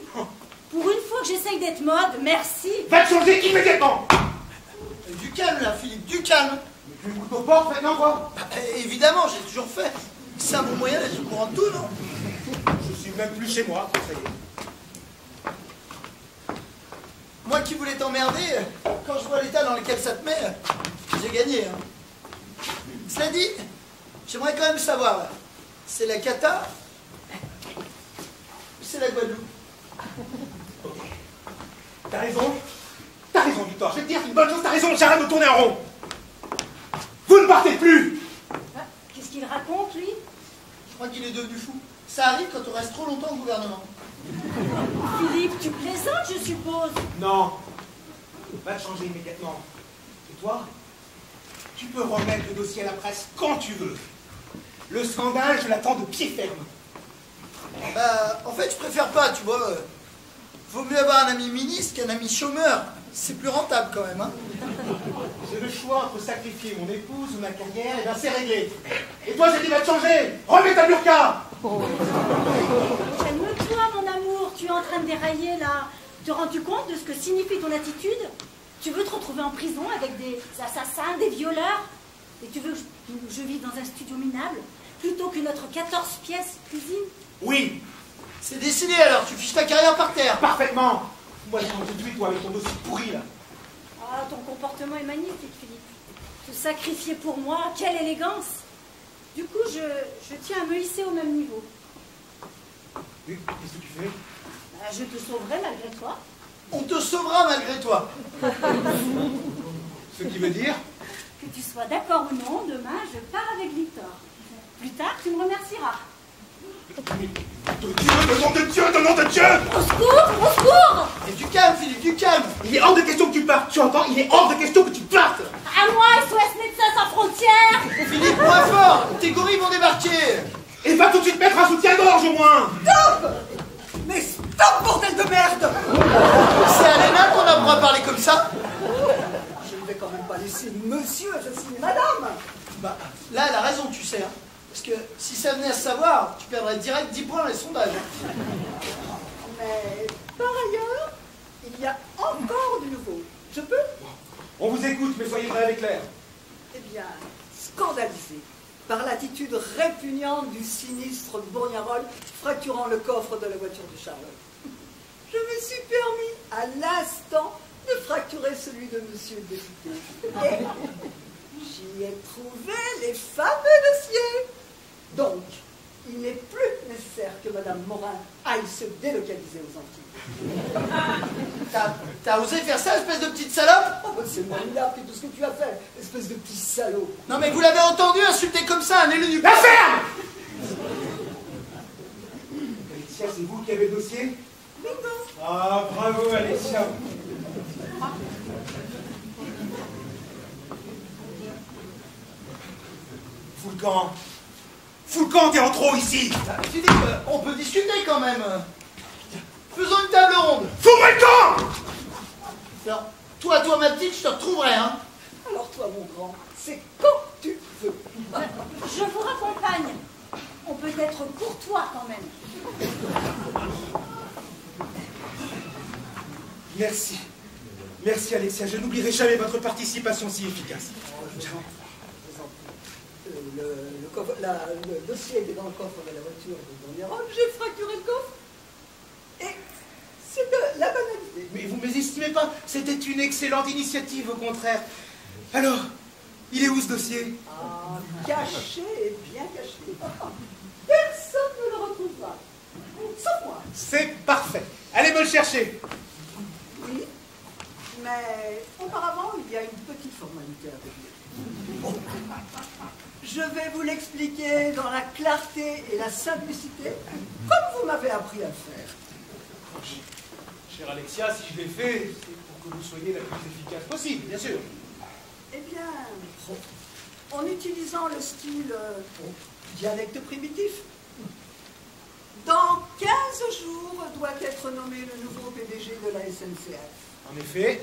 Pour une fois que j'essaye d'être mode, merci. Va te changer immédiatement. Du calme, là, Philippe, du calme. Mais tu écoutes aux portes maintenant, quoi? Évidemment, j'ai toujours fait. C'est un bon moyen d'être au courant de tout, non? Je suis même plus chez moi, ça y est. Moi qui voulais t'emmerder, quand je vois l'état dans lequel ça te met, j'ai gagné. Hein. Cela dit, j'aimerais quand même savoir, c'est la cata ou c'est la Guadeloupe? T'as raison, Victor. Je vais te dire une bonne chose, t'as raison, j'arrête de tourner en rond. Vous ne partez plus. Qu'est-ce qu'il raconte, lui? Je crois qu'il est devenu fou. Ça arrive quand on reste trop longtemps au gouvernement. Philippe, tu plaisantes, je suppose. Non. Va te changer immédiatement. Et toi, tu peux remettre le dossier à la presse quand tu veux. Le scandale, je l'attends de pied ferme. Bah, en fait, je préfère pas, tu vois. Vaut mieux avoir un ami ministre qu'un ami chômeur. C'est plus rentable quand même, hein. J'ai le choix entre sacrifier mon épouse ou ma carrière, et bien c'est réglé. Et toi, j'ai dit va te changer. Remets ta burqa. Calme-toi, mon amour. Tu es en train de dérailler, là. Te rends-tu compte de ce que signifie ton attitude? Tu veux te retrouver en prison avec des assassins, des violeurs? Et tu veux que je vive dans un studio minable plutôt que notre 14 pièces cuisine? Oui, C'est décidé alors, tu fiches ta carrière par terre. parfaitement. Moi, je rentre tout de suite, toi, avec ton dossier pourri, là. Ah, ton comportement est magnifique, Philippe. Te sacrifier pour moi, quelle élégance. Du coup, je tiens à me hisser au même niveau. Oui, qu'est-ce que tu fais? Bah, je te sauverai malgré toi. On te sauvera malgré toi. Ce qui veut dire? Que tu sois d'accord ou non, demain, je pars avec Victor. Plus tard, tu me remercieras. De nom de Dieu, de nom de Dieu! Au secours! Au secours! Et du calme, Philippe, du calme. Il est hors de question que tu partes, tu entends? Il est hors de question que tu partes! À moi, SOS Médecins Sans Frontières! Philippe, moins fort. Tes gorilles vont débarquer. Et va tout de suite mettre un soutien-gorge au moins! Stop! Mais stop, bordel de merde! C'est aller n'importe quand même pas laisser monsieur, je signe madame. Bah, là, elle a raison, tu sais. Hein. Parce que si ça venait à se savoir, tu perdrais direct 10 points dans les sondages. Mais par ailleurs, il y a encore du nouveau. Je peux? On vous écoute, mais soyez bref et clair. Eh bien, scandalisé par l'attitude répugnante du sinistre Bourgnarol fracturant le coffre de la voiture de Charlotte, je me suis permis à l'instant de fracturer celui de monsieur le député. Et j'y ai trouvé les fameux dossiers. Donc, il n'est plus nécessaire que madame Morin aille se délocaliser aux Antilles. T'as osé faire ça, espèce de petite salope? Oh, c'est formidable tout ce que tu as fait, espèce de petit salaud. Non mais vous l'avez entendu insulter comme ça un élu du... La ferme! Alexia, c'est vous qui avez le dossier? Ah, bravo, Alexia. Foulcan, t'es en trop ici! Philippe, on peut discuter quand même. Faisons une table ronde. Fous-moi le camp! Alors, toi, ma petite, je te retrouverai, hein. Alors toi, mon grand, c'est quand tu veux. Je vous raccompagne. On peut être courtois quand même. Merci. Merci, Alexia. Je n'oublierai jamais votre participation si efficace. Le dossier était dans le coffre de la voiture de Bourgnarol. J'ai fracturé le coffre. Et c'est de la banalité. Mais vous ne mésestimez pas. C'était une excellente initiative, au contraire. Alors, il est où ce dossier? Ah, caché et bien caché. Personne ne le retrouvera. Sauf moi. C'est parfait. Allez me le chercher. Oui, mais auparavant, il y a une petite formalité à venir. Je vais vous l'expliquer dans la clarté et la simplicité, comme vous m'avez appris à le faire. Chère Alexia, si je l'ai fait, c'est pour que vous soyez la plus efficace possible, bien sûr. Eh bien, en utilisant le style dialecte primitif, dans 15 jours doit être nommé le nouveau PDG de la SNCF. En effet.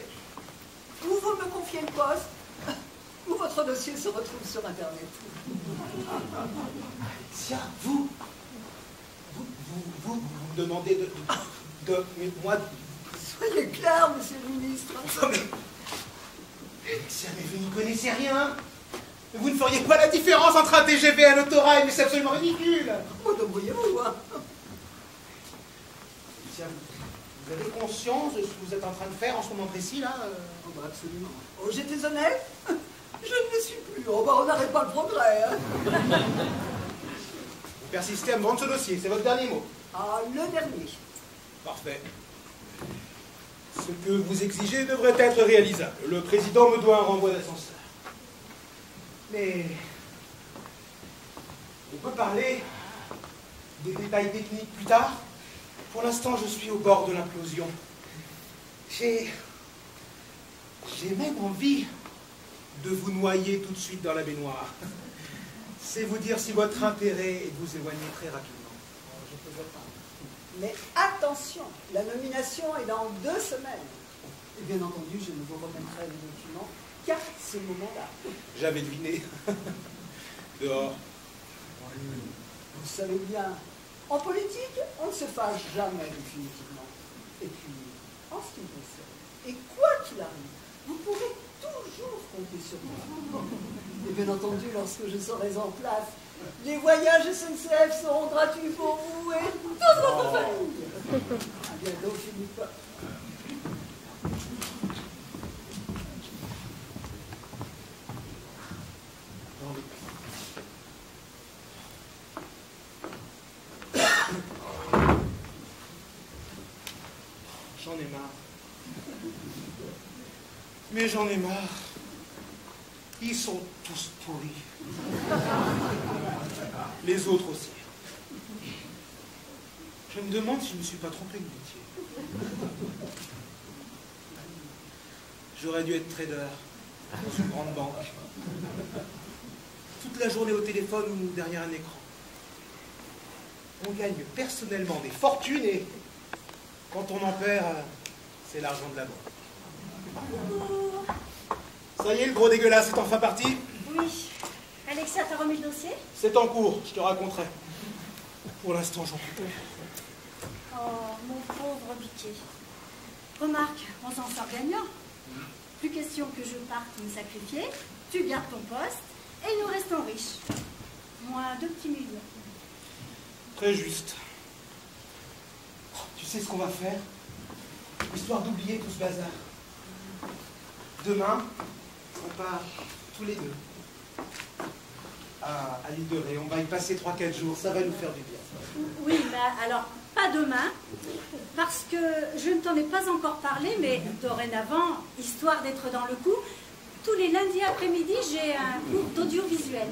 Ou vous me confiez le poste, ou votre dossier se retrouve sur Internet. Alexia, vous me demandez mais moi... Soyez clair, monsieur le ministre. Non, mais... Alexia, mais vous n'y connaissez rien. Vous ne feriez pas la différence entre un TGV et un autorail, mais c'est absolument ridicule. Oh, débrouillez-vous, hein. Alexia, vous avez conscience de ce que vous êtes en train de faire en ce moment précis, là Oh, bah, absolument. Oh, j'étais honnête. Je ne le suis plus. Oh, bah, on n'arrête pas le progrès, hein. Vous persistez à me vendre ce dossier, c'est votre dernier mot. Ah, le dernier. Parfait. Ce que vous exigez devrait être réalisable. Le président me doit un renvoi d'ascenseur. Mais... on peut parler des détails techniques plus tard. Pour l'instant, je suis au bord de l'implosion. J'ai même envie de vous noyer tout de suite dans la baignoire. C'est vous dire si votre intérêt est de vous éloigner très rapidement. Je ne faisais pas. Mais attention, la nomination est dans 2 semaines. Et bien entendu, je ne vous remettrai le document qu'à ce moment-là. J'avais deviné. Dehors. Vous savez bien, en politique, on ne se fâche jamais définitivement. Et puis, en ce qui me concerne, et quoi qu'il arrive, vous pourrez toujours compter sur moi. Et bien entendu, lorsque je serai en place, les voyages SNCF seront gratuits pour vous et toute votre famille. À bientôt, Philippe. J'en ai marre. Mais j'en ai marre. Ils sont tous pourris. Les autres aussi. Je me demande si je ne me suis pas trompé de métier. J'aurais dû être trader dans une grande banque. Toute la journée au téléphone ou derrière un écran. On gagne personnellement des fortunes et quand on en perd, c'est l'argent de la banque. Ça y est, le gros dégueulasse est enfin parti? Oui. Alexia, t'as remis le dossier? C'est en cours, je te raconterai. Pour l'instant, j'en peux plus. Oh, mon pauvre Biquet. Remarque, on s'en sort gagnant. Plus question que je parte me sacrifier, tu gardes ton poste et nous restons riches. Moi, 2 petits millions. Très juste. Tu sais ce qu'on va faire? Histoire d'oublier tout ce bazar. Demain, on part tous les deux à l'île de Ré. On va y passer 3-4 jours. Ça va nous faire du bien. Oui, mais alors, pas demain, parce que je ne t'en ai pas encore parlé, mais dorénavant, histoire d'être dans le coup, tous les lundis après-midi, j'ai un cours d'audiovisuel.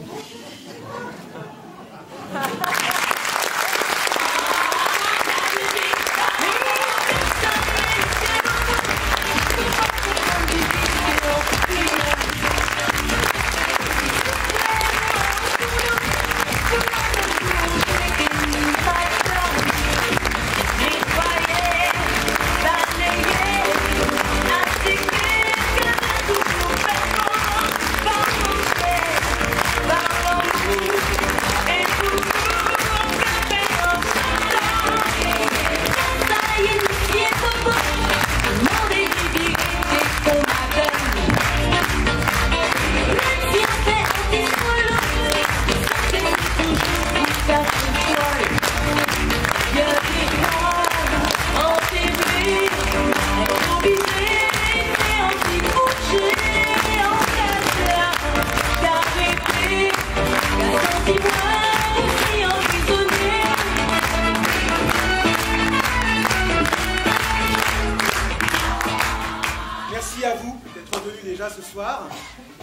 Merci à vous d'être venus déjà ce soir.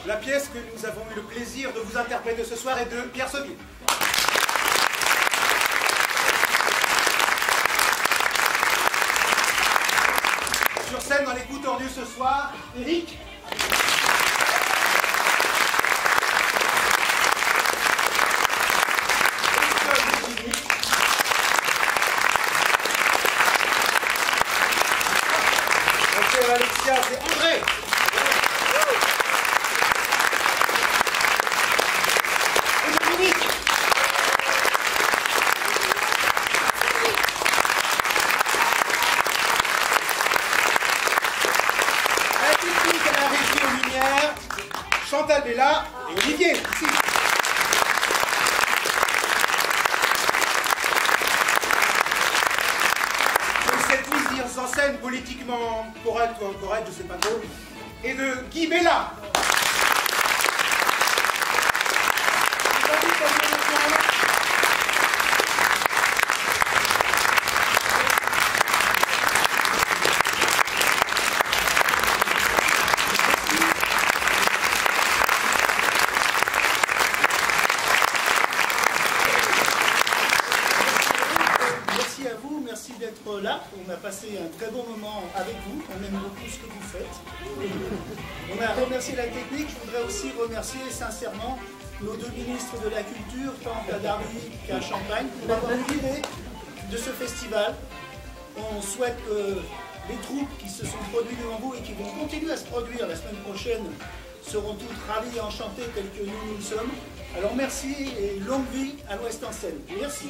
La pièce que nous avons eu le plaisir de vous interpréter ce soir est de Pierre Sommil. Sur scène, dans les coups tordus ce soir, Eric. Alexia, c'est André. Et Dominique. À la technique, à la régie aux lumières, Chantal Bella et Olivier. Ici. En scène politiquement correcte ou incorrecte, je sais pas trop, et de Guy Bella. Merci d'être là. On a passé un très bon moment avec vous. On aime beaucoup ce que vous faites. On a remercié la technique. Je voudrais aussi remercier sincèrement nos 2 ministres de la Culture, tant à Darby qu'à Champagne, pour avoir eu l'idée de ce festival. On souhaite que les troupes qui se sont produites devant vous et qui vont continuer à se produire la semaine prochaine seront toutes ravies et enchantées telles que nous le sommes. Alors merci et longue vie à l'Ouest en scène. Merci.